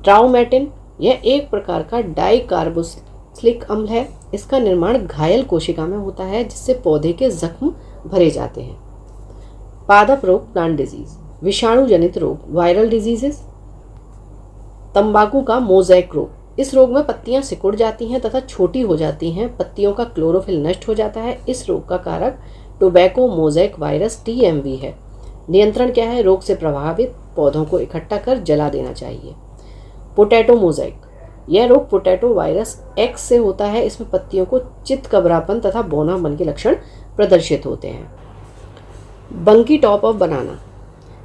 ट्राउमेटिन, यह एक प्रकार का डाइकार्बोक्सिलिक अम्ल है। इसका निर्माण घायल कोशिका में होता है जिससे पौधे के जख्म भरे जाते हैं। पादप रोग, प्लांट डिजीज, विषाणु जनित रोग, वायरल डिजीजेस। तंबाकू का मोज़ेक रोग, इस रोग में पत्तियां सिकुड़ जाती हैं तथा छोटी हो जाती हैं, पत्तियों का क्लोरोफिल नष्ट हो जाता है। इस रोग का कारक टोबैको मोज़ेक वायरस TMV है। नियंत्रण क्या है? रोग से प्रभावित पौधों को इकट्ठा कर जला देना चाहिए। पोटैटो मोज़ेक, यह रोग पोटैटो वायरस X से होता है। इसमें पत्तियों को चितकबरापन तथा बौनापन के लक्षण प्रदर्शित होते हैं। बंकी टॉप ऑफ बनाना,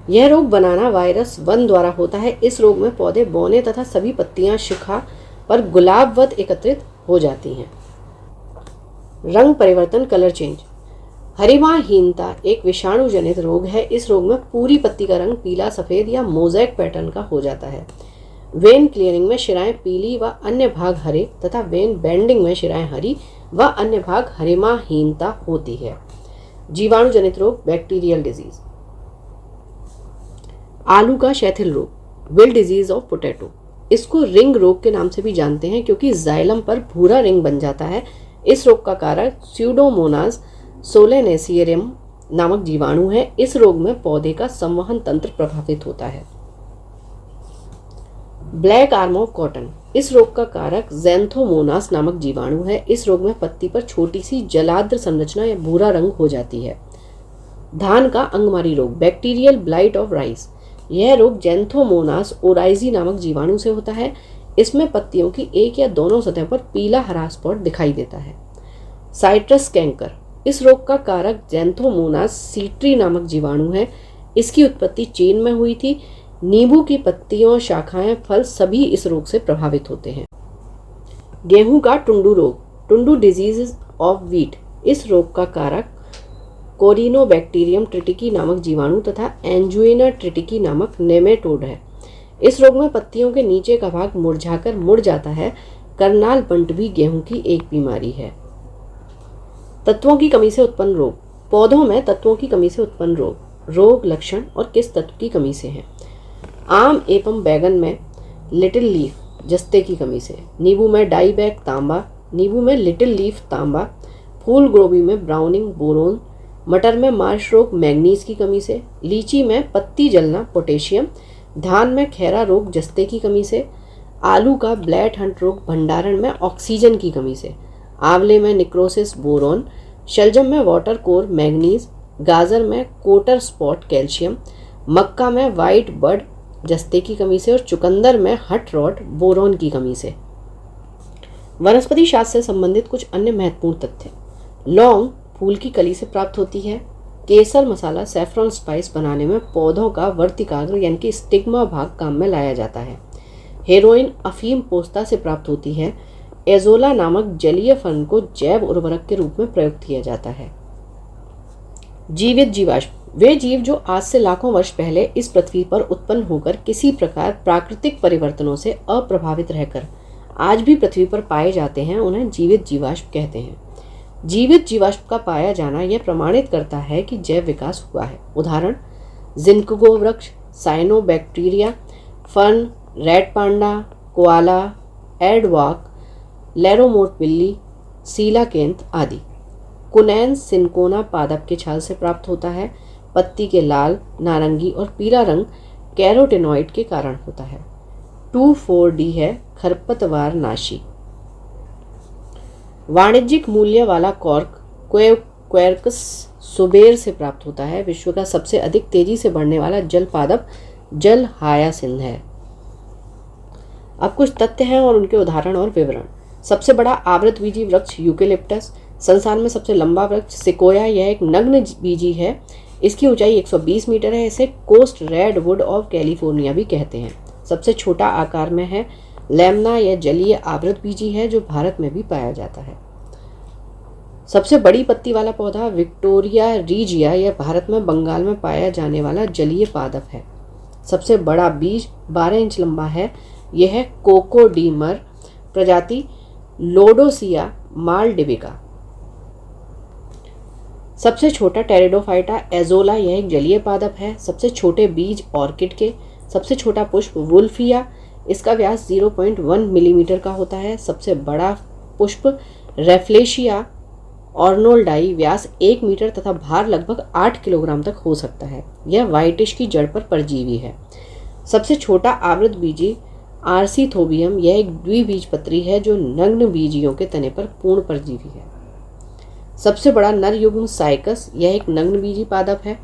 यह रोग बनाना वायरस 1 द्वारा होता है। इस रोग में पौधे बौने तथा सभी पत्तियां शिखा पर गुलाबवत एकत्रित हो जाती हैं। रंग परिवर्तन, कलर चेंज, हरिमाहीनता एक विषाणु जनित रोग है। इस रोग में पूरी पत्ती का रंग पीला, सफेद या मोज़ेक पैटर्न का हो जाता है। वेन क्लियरिंग में शिराएं पीली व अन्य भाग हरे तथा वेन बेंडिंग में शिराएं हरी व अन्य भाग हरिमाहीनता होती है। जीवाणु जनित रोग, बैक्टीरियल डिजीज। आलू का शैथिल रोग, विल डिजीज ऑफ पोटैटो। इसको रिंग रोग के नाम से भी जानते हैं क्योंकि जाइलम पर भूरा रिंग बन जाता है। इस रोग का कारक स्यूडोमोनास सोलेनेसियरियम नामक जीवाणु है। इस रोग में पौधे का संवहन तंत्र प्रभावित होता है। ब्लैक आर्म ऑफ कॉटन, इस रोग का कारक ज़ैंथोमोनास नामक जीवाणु है। इस रोग में पत्ती पर छोटी सी जलाद्र संरचना या भूरा रंग हो जाती है। धान का अंगमारी रोग, बैक्टीरियल ब्लाइट ऑफ राइस। यह रोग ज़ैंथोमोनास ओराइजी नामक जीवाणु से होता है। इसमें पत्तियों की एक या दोनों सतह पर पीला हरा स्पॉट दिखाई देता है। साइट्रस कैंकर, इस रोग का कारक ज़ैंथोमोनास सीट्री नामक जीवाणु है। इसकी उत्पत्ति चीन में हुई थी। नींबू की पत्तियों, शाखाएं, फल सभी इस रोग से प्रभावित होते हैं। गेहूं का टुंडू रोग, टुंडू डिजीज ऑफ व्हीट। इस रोग का कारक कोरिनोबैक्टीरियम ट्रिटिकी नामक जीवाणु तथा एंजुइना ट्रिटिकी नामक नेमेटोड है। इस रोग में पत्तियों के नीचे का भाग मुरझाकर मुड़ जाता है। करनाल बंट भी गेहूं की एक बीमारी है। तत्वों की कमी से उत्पन्न रोग, पौधों में तत्वों की कमी से उत्पन्न रोग, रोग लक्षण और किस तत्व की कमी से है। आम एवं बैगन में लिटिल लीफ, जस्ते की कमी से। नींबू में डाईबैक, तांबा। नींबू में लिटिल लीफ, तांबा। फूल गोभी में ब्राउनिंग, बोरोन। मटर में मार्श रोग, मैग्नीज की कमी से। लीची में पत्ती जलना, पोटेशियम। धान में खैरा रोग, जस्ते की कमी से। आलू का ब्लैट हंट रोग, भंडारण में ऑक्सीजन की कमी से। आंवले में निक्रोसिस, बोरोन। शलजम में वाटर कोर, मैग्नीज। गाजर में कोटर स्पॉट, कैल्शियम। मक्का में वाइट बड, जस्ते की कमी से। और चुकंदर में हट रॉट, बोरोन की कमी से। वनस्पति शास्त्र से संबंधित कुछ अन्य महत्वपूर्ण तथ्य। लौंग फूल की कली से प्राप्त होती है। केसर मसाला, सैफरॉन स्पाइस बनाने में पौधों का वर्तिकाग्र यानी कि स्टिग्मा भाग काम में लाया जाता है। हेरोइन अफीम पोस्ता से प्राप्त होती है। एजोला नामक जलीय फर्न को जैव उर्वरक के रूप में प्रयोग किया जाता है। जीवित जीवाश्म, वे जीव जो आज से लाखों वर्ष पहले इस पृथ्वी पर उत्पन्न होकर किसी प्रकार प्राकृतिक परिवर्तनों से अप्रभावित रहकर आज भी पृथ्वी पर पाए जाते हैं, उन्हें जीवित जीवाश्म कहते हैं। जीवित जीवाश्म का पाया जाना यह प्रमाणित करता है कि जैव विकास हुआ है। उदाहरण जिंकगो वृक्ष, cyanobacteria, fern, red panda, koala, aardvark, लेरोमोट बिल्ली, सीलाकेंथ आदि। कुनैन सिनकोना पादप के छाल से प्राप्त होता है। पत्ती के लाल, नारंगी और पीला रंग कैरोटेनॉइड के कारण होता है। 2,4-D है खरपतवार नाशी। वाणिज्यिक मूल्य वाला कॉर्क क्वेर्कस सुबेर से प्राप्त होता है। विश्व का सबसे अधिक तेजी से बढ़ने वाला जल पादप जल हायासिंथ है। अब कुछ तथ्य हैं और उनके उदाहरण और विवरण। सबसे बड़ा आवृतबीजी वृक्ष यूकेलिप्टस। संसार में सबसे लंबा वृक्ष सिकोया, यह एक नग्न बीजी है। इसकी ऊंचाई 120 मीटर है। इसे कोस्ट रेडवुड ऑफ कैलिफोर्निया भी कहते हैं। सबसे छोटा आकार में है लेमना, यह जलीय आवृतबीजी है जो भारत में भी पाया जाता है। सबसे बड़ी पत्ती वाला पौधा विक्टोरिया रीजिया, यह भारत में बंगाल में पाया जाने वाला जलीय पादप है। सबसे बड़ा बीज 12 इंच लंबा है। यह है कोकोडीमर प्रजाति लोडोसिया मालडिविका। सबसे छोटा टेरिडोफाइटा एजोला, यह एक जलीय पादप है। सबसे छोटे बीज ऑर्किड के। सबसे छोटा पुष्प वुल्फिया, इसका व्यास 0.1 मिलीमीटर का होता है। सबसे बड़ा पुष्प रेफ्लेशिया ऑर्नोल्डाई, व्यास 1 मीटर तथा भार लगभग 8 किलोग्राम तक हो सकता है। यह व्हाइटिश की जड़ पर परजीवी है। सबसे छोटा आवृतबीजी आर्सीथोबियम, यह एक द्विबीजपत्री है जो नग्न बीजियों के तने पर पूर्ण परजीवी है। सबसे बड़ा नर युग्म साइकस, यह एक नग्न बीजी पादप है।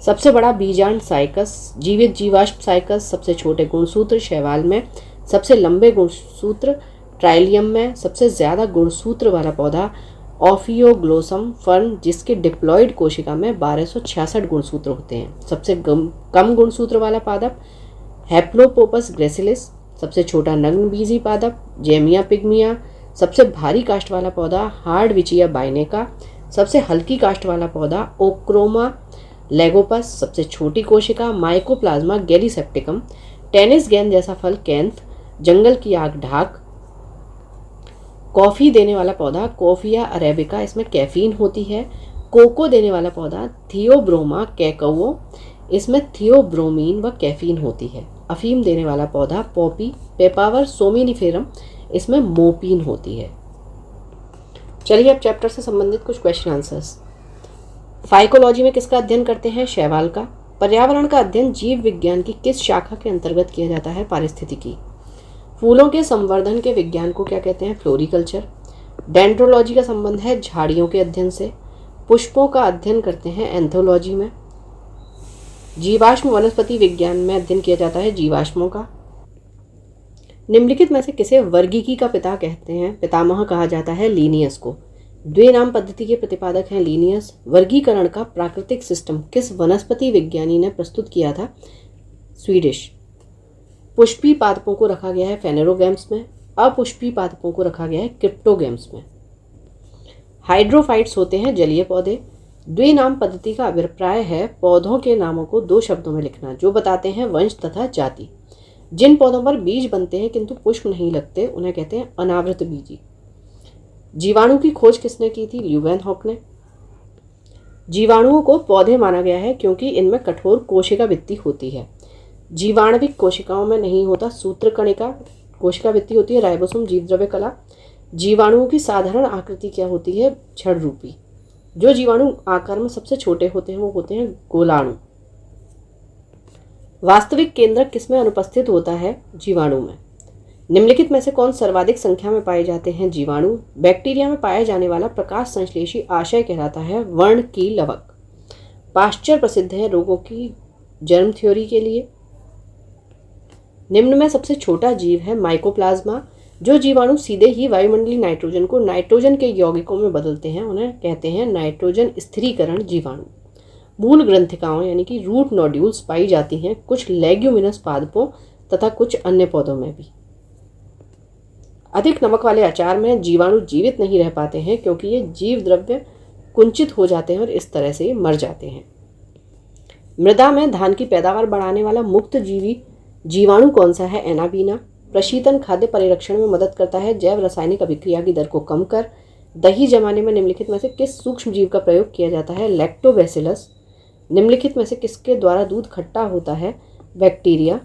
सबसे बड़ा बीजांड साइकस, जीवित जीवाश्म साइकस। सबसे छोटे गुणसूत्र शैवाल में। सबसे लंबे गुणसूत्र ट्राइलियम में। सबसे ज्यादा गुणसूत्र वाला पौधा ऑफियोग्लोसम फर्न, जिसके डिप्लॉइड कोशिका में 1266 गुणसूत्र होते हैं। सबसे कम गुणसूत्र वाला पादप हैप्लोपोपस ग्रेसिलिस। सबसे छोटा नग्न बीजी पादप जेमिया पिग्मिया। सबसे भारी काष्ठ वाला पौधा हार्डविचिया बाइनेका। सबसे हल्की काष्ठ वाला पौधा ओक्रोमा लेगोपस। सबसे छोटी कोशिका माइकोप्लाज्मा गैलीसेप्टिकम। टेनिस गेंद जैसा फल कैंथ, जंगल की आग ढाक, कॉफी देने वाला पौधा कॉफिया अरेबिका, इसमें कैफीन होती है। कोको देने वाला पौधा थियोब्रोमा कैकवो, इसमें थियोब्रोमीन व कैफीन होती है। अफीम देने वाला पौधा पॉपी पेपावर सोमिनिफेरम, इसमें मोपीन होती है। चलिए अब चैप्टर से संबंधित कुछ क्वेश्चन आंसर्स। फाइकोलॉजी में किसका अध्ययन करते हैं? शैवाल का। पर्यावरण का अध्ययन जीव विज्ञान की किस शाखा के अंतर्गत किया जाता है? पारिस्थितिकी। फूलों के संवर्धन के विज्ञान को क्या कहते हैं? फ्लोरिकल्चर। डेंड्रोलॉजी का संबंध है झाड़ियों के अध्ययन से। पुष्पों का अध्ययन करते हैं एंथोलॉजी में। जीवाश्म वनस्पति विज्ञान में अध्ययन किया जाता है जीवाश्मों का। निम्नलिखित में से किसे वर्गीकी का पिता कहते हैं? पितामह कहा जाता है लीनियस को। द्विनाम पद्धति के प्रतिपादक हैं लीनियस। वर्गीकरण का प्राकृतिक सिस्टम किस वनस्पति विज्ञानी ने प्रस्तुत किया था? स्वीडिश। पुष्पी पादपों को रखा गया है फेनेरोगैम्स में, अपुष्पी पादपों को रखा गया है क्रिप्टोगैम्स में। हाइड्रोफाइट्स होते हैं जलीय पौधे। द्विनाम पद्धति का अभिप्राय है पौधों के नामों को दो शब्दों में लिखना जो बताते हैं वंश तथा जाति। जिन पौधों पर बीज बनते हैं किंतु पुष्प नहीं लगते उन्हें कहते हैं अनावृत बीजी। जीवाणु की खोज किसने की थी? ल्यूवेनहॉक ने। जीवाणुओं को पौधे माना गया है क्योंकि इनमें कठोर कोशिका भित्ति होती है। जीवाणविक कोशिकाओं में नहीं होता सूत्रकणिका कोशिका भित्ति होती है, राइबोसोम, जीवद्रव्य कला। जीवाणुओं की साधारण आकृति क्या होती है? छड़ रूपी। जो जीवाणु आकार में सबसे छोटे होते हैं वो होते हैं गोलाणु। वास्तविक केंद्रक किसमें अनुपस्थित होता है? जीवाणु में। निम्नलिखित में से कौन सर्वाधिक संख्या में पाए जाते हैं? जीवाणु। बैक्टीरिया में पाया जाने वाला प्रकाश संश्लेषी आशय कहलाता है वर्ण की लवक। पाश्चर प्रसिद्ध है रोगों की जर्म थ्योरी के लिए। निम्न में सबसे छोटा जीव है माइकोप्लाज्मा। जो जीवाणु सीधे ही वायुमंडलीय नाइट्रोजन को नाइट्रोजन के यौगिकों में बदलते हैं उन्हें कहते हैं नाइट्रोजन स्थिरीकरण जीवाणु। मूल ग्रंथिकाओं यानी कि रूट नोड्यूल्स पाई जाती हैं कुछ लेग्यूमिनस पादपों तथा कुछ अन्य पौधों में भी। अधिक नमक वाले अचार में जीवाणु जीवित नहीं रह पाते हैं क्योंकि ये जीव द्रव्य कुंचित हो जाते हैं और इस तरह से मर जाते हैं। मृदा में धान की पैदावार बढ़ाने वाला मुक्त जीवी जीवाणु कौन सा है? एनाबीना। प्रशीतन खाद्य परिरक्षण में मदद करता है। जैव रासायनिक अभिक्रिया की दर को कम कर। दही जमाने में निम्नलिखित में से किस सूक्ष्म जीव का प्रयोग किया जाता है? लैक्टोबैसिलस। निम्नलिखित में से किसके द्वारा दूध खट्टा होता है? बैक्टीरिया।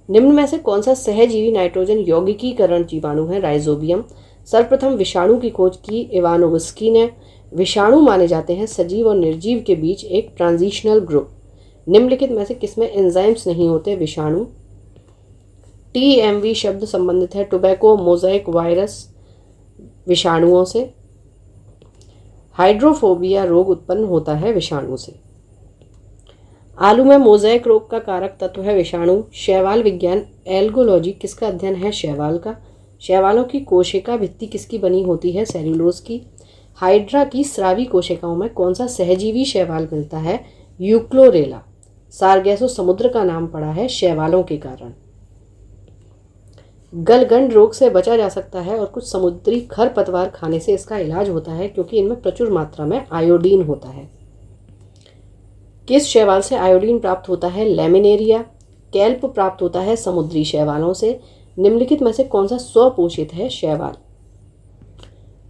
निम्न में से कौन सा सहजीवी नाइट्रोजन यौगिकीकरण जीवाणु है? राइजोबियम। सर्वप्रथम विषाणु की खोज की इवानोव्स्की ने। विषाणु माने जाते हैं सजीव और निर्जीव के बीच एक ट्रांजिशनल ग्रुप। निम्नलिखित में से किसमें एंजाइम्स नहीं होते? विषाणु। TMV शब्द संबंधित है टोबैको मोज़ेक वायरस विषाणुओं से। हाइड्रोफोबिया रोग उत्पन्न होता है विषाणु से। आलू में मोज़ेक रोग का कारक तत्व है विषाणु। शैवाल विज्ञान एल्गोलॉजी किसका अध्ययन है? शैवाल का। शैवालों की कोशिका भित्ति किसकी बनी होती है? सेल्यूलोज की। हाइड्रा की स्रावी कोशिकाओं में कौन सा सहजीवी शैवाल मिलता है? यूक्लोरेला। सारगैसो समुद्र का नाम पड़ा है शैवालों के कारण। गलगंड रोग से बचा जा सकता है और कुछ समुद्री खरपतवार खाने से इसका इलाज होता है क्योंकि इनमें प्रचुर मात्रा में आयोडीन होता है। किस शैवाल से आयोडीन प्राप्त होता है? लैमिनेरिया। कैल्प प्राप्त होता है समुद्री शैवालों से। निम्नलिखित में से कौन सा स्वपोषित है? शैवाल।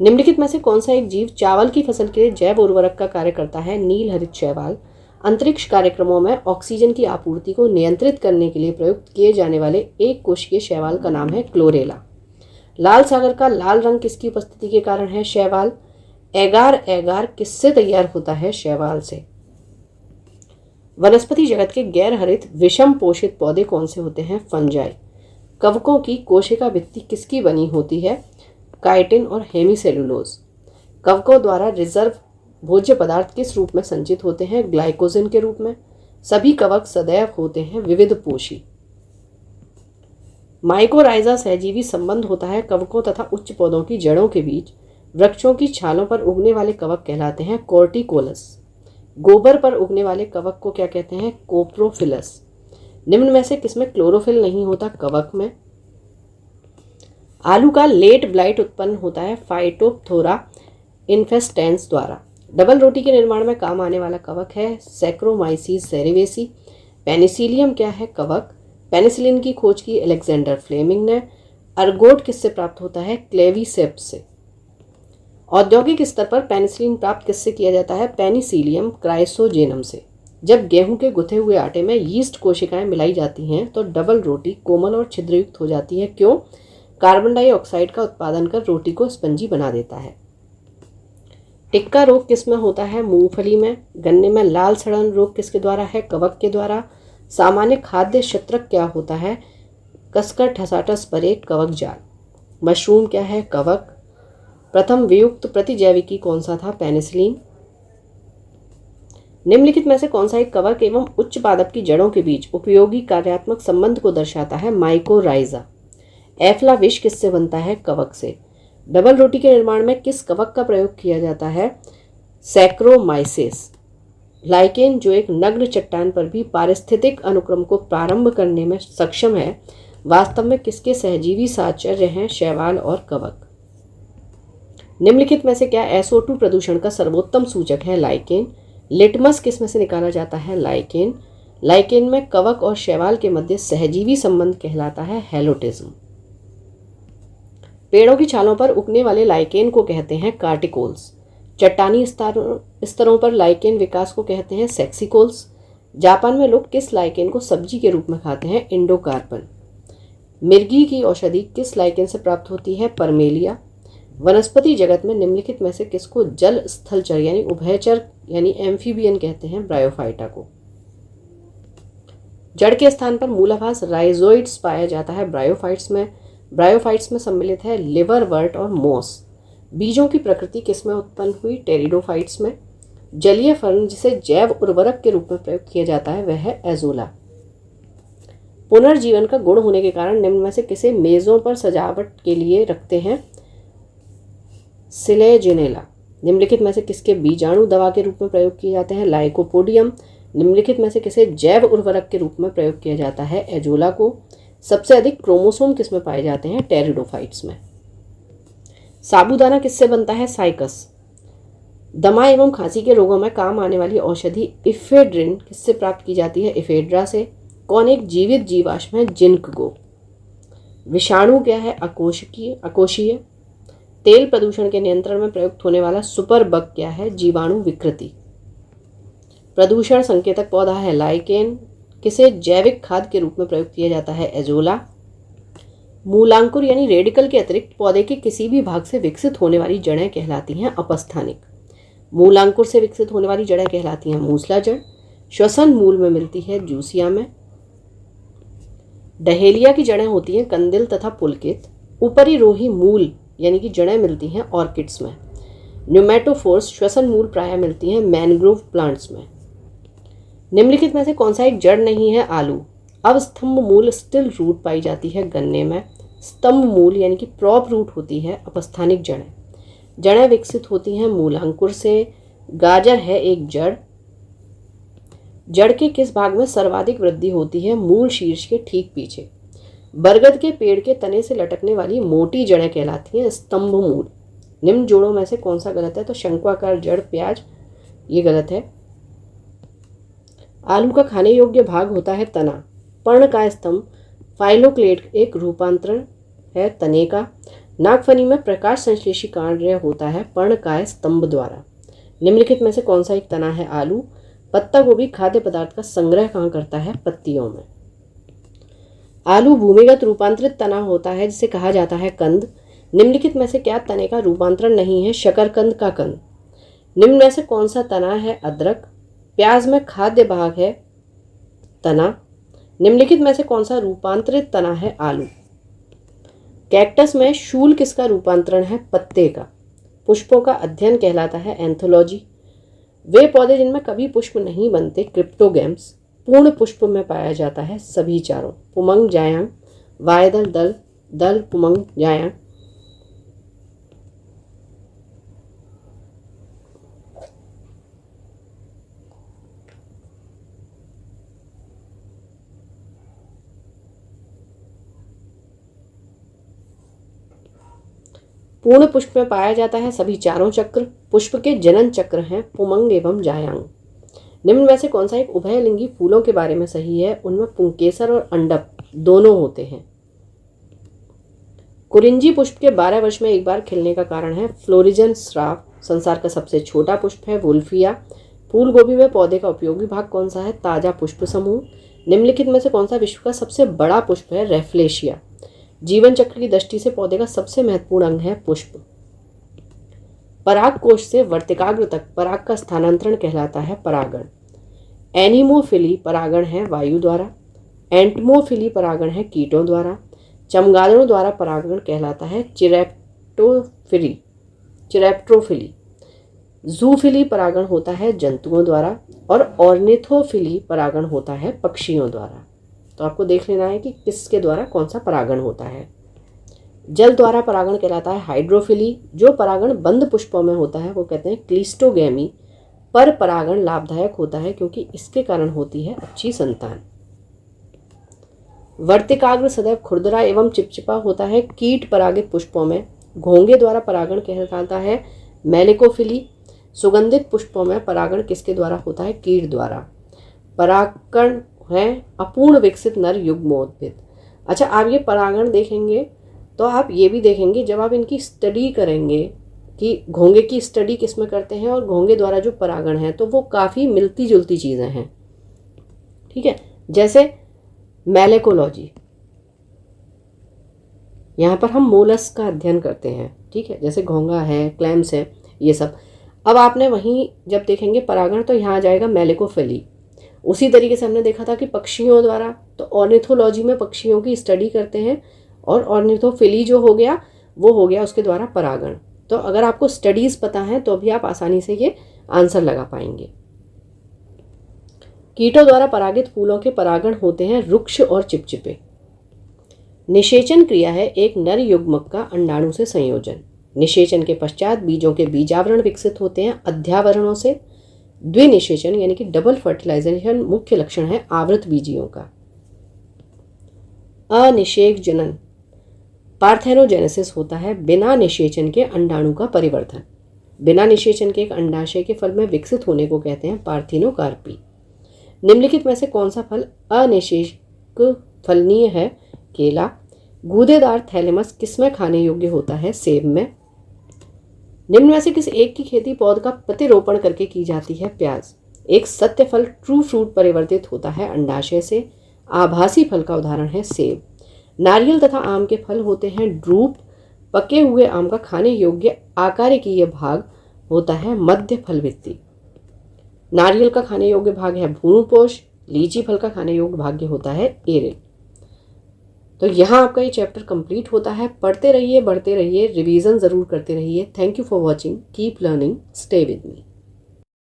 निम्नलिखित में से कौन सा एक जीव चावल की फसल के लिए जैव उर्वरक का कार्य करता है? नील हरित शैवाल। अंतरिक्ष कार्यक्रमों में ऑक्सीजन की आपूर्ति को नियंत्रित करने के लिए प्रयुक्त किए जाने वाले एक कोशिकीय शैवाल का नाम है क्लोरेला। लाल सागर का लाल रंग किसकी उपस्थिति के कारण है? शैवाल। एगार एगार किससे तैयार होता है? शैवाल से। वनस्पति जगत के गैर हरित विषम पोषित पौधे कौन से होते हैं? फंजाई। कवकों की कोशिका भित्ति किसकी बनी होती है? काइटिन और हेमीसेलुलोज। कवकों द्वारा रिजर्व भोज्य पदार्थ किस रूप में संचित होते हैं? ग्लाइकोजन के रूप में। सभी कवक सदैव होते हैं विविध पोषी। माइकोराइजा सहजीवी संबंध होता है कवकों तथा उच्च पौधों की जड़ों के बीच। वृक्षों की छालों पर उगने वाले कवक कहलाते हैं कॉर्टिकोलस। गोबर पर उगने वाले कवक को क्या कहते हैं? कोप्रोफिलस। निम्न में से किसमें क्लोरोफिल नहीं होता? कवक में। आलू का लेट ब्लाइट उत्पन्न होता है फाइटोप्थोरा इन्फेस्टेंस द्वारा। डबल रोटी के निर्माण में काम आने वाला कवक है सैक्रोमाइसीस सेरेवेसी। पेनिसिलियम क्या है? कवक। पेनिसिलिन की खोज की अलेक्जेंडर फ्लेमिंग ने। अर्गोट किससे प्राप्त होता है? क्लेवीसेप्स से। औद्योगिक स्तर पर पेनिसिलिन प्राप्त किससे किया जाता है? पेनिसिलियम क्राइसोजेनम से। जब गेहूं के गुथे हुए आटे में यीस्ट कोशिकाएं मिलाई जाती हैं तो डबल रोटी कोमल और छिद्रयुक्त हो जाती है। क्यों? कार्बन डाइऑक्साइड का उत्पादन कर रोटी को स्पंजी बना देता है। टिक्का रोग किस में होता है? मूंगफली में। गन्ने में लाल सड़न रोग किसके द्वारा है? कवक के द्वारा। सामान्य खाद्य शत्रक क्या होता है? कसकर ठसाठस पर एक कवक जाल। मशरूम क्या है? कवक। प्रथम वियुक्त प्रतिजैविकी कौन सा था? पेनिसिलिन। निम्नलिखित में से कौन सा एक कवक एवं उच्च पादप की जड़ों के बीच उपयोगी कार्यात्मक संबंध को दर्शाता है? माइकोराइजा। एफ्ला विष किससे बनता है? कवक से। डबल रोटी के निर्माण में किस कवक का प्रयोग किया जाता है? सैक्रोमाइसेस। लाइकेन जो एक नग्न चट्टान पर भी पारिस्थितिक अनुक्रम को प्रारंभ करने में सक्षम है, वास्तव में किसके सहजीवी साहचर्य हैं? शैवाल और कवक। निम्नलिखित में से क्या SO2 प्रदूषण का सर्वोत्तम सूचक है? लाइकेन। लिटमस किस में से निकाला जाता है? लाइकेन। लाइकेन में कवक और शैवाल के मध्य सहजीवी संबंध कहलाता है हेलोटिज्म। पेड़ों की छालों पर उगने वाले लाइकेन को कहते हैं कार्टिकोल्स। चट्टानी स्तरों पर लाइकेन विकास को कहते हैं सेक्सिकोल्स। जापान में लोग किस लाइकेन को सब्जी के रूप में खाते हैं? इंडोकार्पन। मिर्गी की औषधि किस लाइकेन से प्राप्त होती है? परमेलिया। वनस्पति जगत में निम्नलिखित में से किसको जल स्थलचर यानी उभयचर यानी एम्फीबियन कहते हैं? ब्रायोफाइटा को। जड़ के स्थान पर मूलाभास राइजोइड्स पाया जाता है ब्रायोफाइट्स में। ब्रायोफाइट्स में सम्मिलित है लिवरवर्ट और मोस। बीजों की प्रकृति किसमें उत्पन्न हुई? टेरिडोफाइट्स में। जलीय फर्न जिसे जैव उर्वरक के रूप में प्रयोग किया जाता है वह है एजोला। पुनर्जीवन का गुण होने के कारण निम्न में से किसे मेजों पर सजावट के लिए रखते हैं? सिलेजिनेला। निम्नलिखित में से किसके बीजाणु दवा के रूप में प्रयोग किए जाते हैं? लाइकोपोडियम। निम्नलिखित में से किसे जैव उर्वरक के रूप में प्रयोग किया जाता है? एजोला को। सबसे अधिक क्रोमोसोम किसमें पाए जाते हैं? टेरिडोफाइट्स में। साबूदाना किससे बनता है? साइकस। दमा एवं खांसी के रोगों में काम आने वाली औषधि इफेड्रिन किससे प्राप्त की जाती है? इफेड्रा से। कौन एक जीवित जीवाश्म है? जिंकगो। विषाणु क्या है? अकोशीय। तेल प्रदूषण के नियंत्रण में प्रयुक्त होने वाला सुपर बग क्या है? जीवाणु विकृति। प्रदूषण संकेतक पौधा है लाइकेन। किसे जैविक खाद के रूप में प्रयोग किया जाता है? एजोला। मूलांकुर यानी रेडिकल के अतिरिक्त पौधे के किसी भी भाग से विकसित होने वाली जड़ें कहलाती हैं अपस्थानिक। मूलांकुर से विकसित होने वाली जड़ें कहलाती हैं मूसला जड़। श्वसन मूल में मिलती है जूसिया में। डहेलिया की जड़ें होती हैं कंदिल तथा पुलकित। ऊपरी रोही मूल यानी कि जड़ें मिलती हैं ऑर्किड्स में। न्यूमेटोफोर्स श्वसन मूल प्रायः मिलती हैं मैनग्रोव प्लांट्स में। निम्नलिखित में से कौन सा एक जड़ नहीं है? आलू। अवस्तंभ मूल स्टिल रूट पाई जाती है गन्ने में। स्तंभ मूल यानी कि प्रॉप रूट होती है अपस्थानिक जड़ें। जड़ें विकसित होती हैं मूलांकुर से। गाजर है एक जड़। जड़ के किस भाग में सर्वाधिक वृद्धि होती है? मूल शीर्ष के ठीक पीछे। बरगद के पेड़ के तने से लटकने वाली मोटी जड़ें कहलाती हैं स्तंभ मूल। निम्न जोड़ों में से कौन सा गलत है? तो शंक्वाकार जड़ प्याज, ये गलत है। आलू का खाने योग्य भाग होता है तना। पर्णकाय स्तंभ फाइलोक्लेट एक रूपांतरण है तने का। नागफनी में प्रकाश संश्लेषी कार्य होता है पर्णकाय स्तंभ द्वारा। निम्नलिखित में से कौन सा एक तना है? आलू। पत्ता गोभी खाद्य पदार्थ का संग्रह कहाँ करता है? पत्तियों में। आलू भूमिगत रूपांतरित तना होता है जिसे कहा जाता है कंद। निम्नलिखित में से क्या तने का रूपांतरण नहीं है? शकरकंद का कंद। निम्न में से कौन सा तना है? अदरक। प्याज में खाद्य भाग है तना। निम्नलिखित में से कौन सा रूपांतरित तना है? आलू। कैक्टस में शूल किसका रूपांतरण है? पत्ते का। पुष्पों का अध्ययन कहलाता है एंथोलॉजी। वे पौधे जिनमें कभी पुष्प नहीं बनते क्रिप्टोगैम्स पूर्ण पुष्प में पाया जाता है सभी चारों। पुमंग जायांग, वायदल दल, दल पुमंग जायांग। पूर्ण पुष्प में पाया जाता है सभी चारों चक्र। पुष्प के जनन चक्र हैं पुमंग एवं जायांग। निम्न में से कौन सा एक उभयलिंगी फूलों के बारे में सही है? उनमें पुंकेसर और अंडप दोनों होते हैं। कुरिंजी पुष्प के 12 वर्ष में एक बार खिलने का कारण है फ्लोरिजन स्राव। संसार का सबसे छोटा पुष्प है वुल्फिया। फूल गोभी में पौधे का उपयोगी भाग कौन सा है? ताजा पुष्प समूह। निम्नलिखित में से कौन सा विश्व का सबसे बड़ा पुष्प है? रेफ्लेशिया। जीवन चक्र की दृष्टि से पौधे का सबसे महत्वपूर्ण अंग है पुष्प। पराग कोश से वर्तिकाग्र तक पराग का स्थानांतरण कहलाता है परागण। एनिमोफिली परागण है वायु द्वारा। एंटमोफिली परागण है कीटों द्वारा। चमगादड़ों द्वारा परागण कहलाता है चिरैप्टोफिली। जूफिली परागण होता है जंतुओं द्वारा और ऑर्निथोफिली परागण होता है पक्षियों द्वारा। तो आपको देख लेना है कि किसके द्वारा कौन सा परागण होता है। जल द्वारा परागण कहलाता है हाइड्रोफिली। जो परागण बंद पुष्पों में होता है वो कहते हैं क्लिस्टोगैमी। पर परागण लाभदायक होता है क्योंकि इसके कारण होती है अच्छी संतान। वर्तिकाग्र सदैव खुरदरा एवं चिपचिपा होता है कीट परागित पुष्पों में। घोंगे द्वारा परागण कहलाता है मेलिकोफिली। सुगंधित पुष्पों में परागण किसके द्वारा होता है? कीट द्वारा। परागण है अपूर्ण विकसित नर युग्मोद्भिद। अच्छा, आप ये परागण देखेंगे तो आप ये भी देखेंगे जब आप इनकी स्टडी करेंगे कि घोंगे की स्टडी किस में करते हैं और घोंगे द्वारा जो परागण है तो वो काफ़ी मिलती जुलती चीज़ें हैं। ठीक है, जैसे मैलेकोलॉजी, यहाँ पर हम मोलस का अध्ययन करते हैं। ठीक है, जैसे घोंगा है, क्लैम्स है, ये सब। अब आपने वहीं जब देखेंगे परागण तो यहाँ आ जाएगा मेलिकोफिली। उसी तरीके से हमने देखा था कि पक्षियों द्वारा, तो ऑर्निथोलॉजी में पक्षियों की स्टडी करते हैं और ऑर्निथोफिली जो हो गया वो हो गया उसके द्वारा परागण। तो अगर आपको स्टडीज़ पता है तो भी आप आसानी से ये आंसर लगा पाएंगे। कीटों द्वारा परागित फूलों के परागण होते हैं रुक्ष और चिपचिपे। निषेचन क्रिया है एक नर युग्मक का अंडाणु से संयोजन। निषेचन के पश्चात बीजों के बीजावरण विकसित होते हैं अध्यावरणों से। द्विनिषेचन यानी कि डबल फर्टिलाइजेशन मुख्य लक्षण है आवृत बीजियों का। अनिषेक जनन पार्थेनोजेनेसिस होता है बिना निषेचन के अंडाणु का परिवर्तन। बिना निषेचन के एक अंडाशय के फल में विकसित होने को कहते हैं पार्थिनोकार्पी। निम्नलिखित में से कौन सा फल अनिषेक फलनीय है? केला। गूदेदार थैलेमस किसमें खाने योग्य होता है? सेब में। निम्न में से किस एक की खेती पौध का प्रतिरोपण करके की जाती है? प्याज। एक सत्य फल ट्रू फ्रूट परिवर्तित होता है अंडाशय से। आभासी फल का उदाहरण है सेब। नारियल तथा आम के फल होते हैं ड्रूप। पके हुए आम का खाने योग्य आकारिकीय भाग होता है मध्य फलभित्ति। नारियल का खाने योग्य भाग है भ्रूणपोष। लीची फल का खाने योग्य भाग होता है एरिल। तो यहाँ आपका ये चैप्टर कंप्लीट होता है। पढ़ते रहिए, बढ़ते रहिए, रिवीजन ज़रूर करते रहिए। Thank you for watching. Keep learning, stay with me.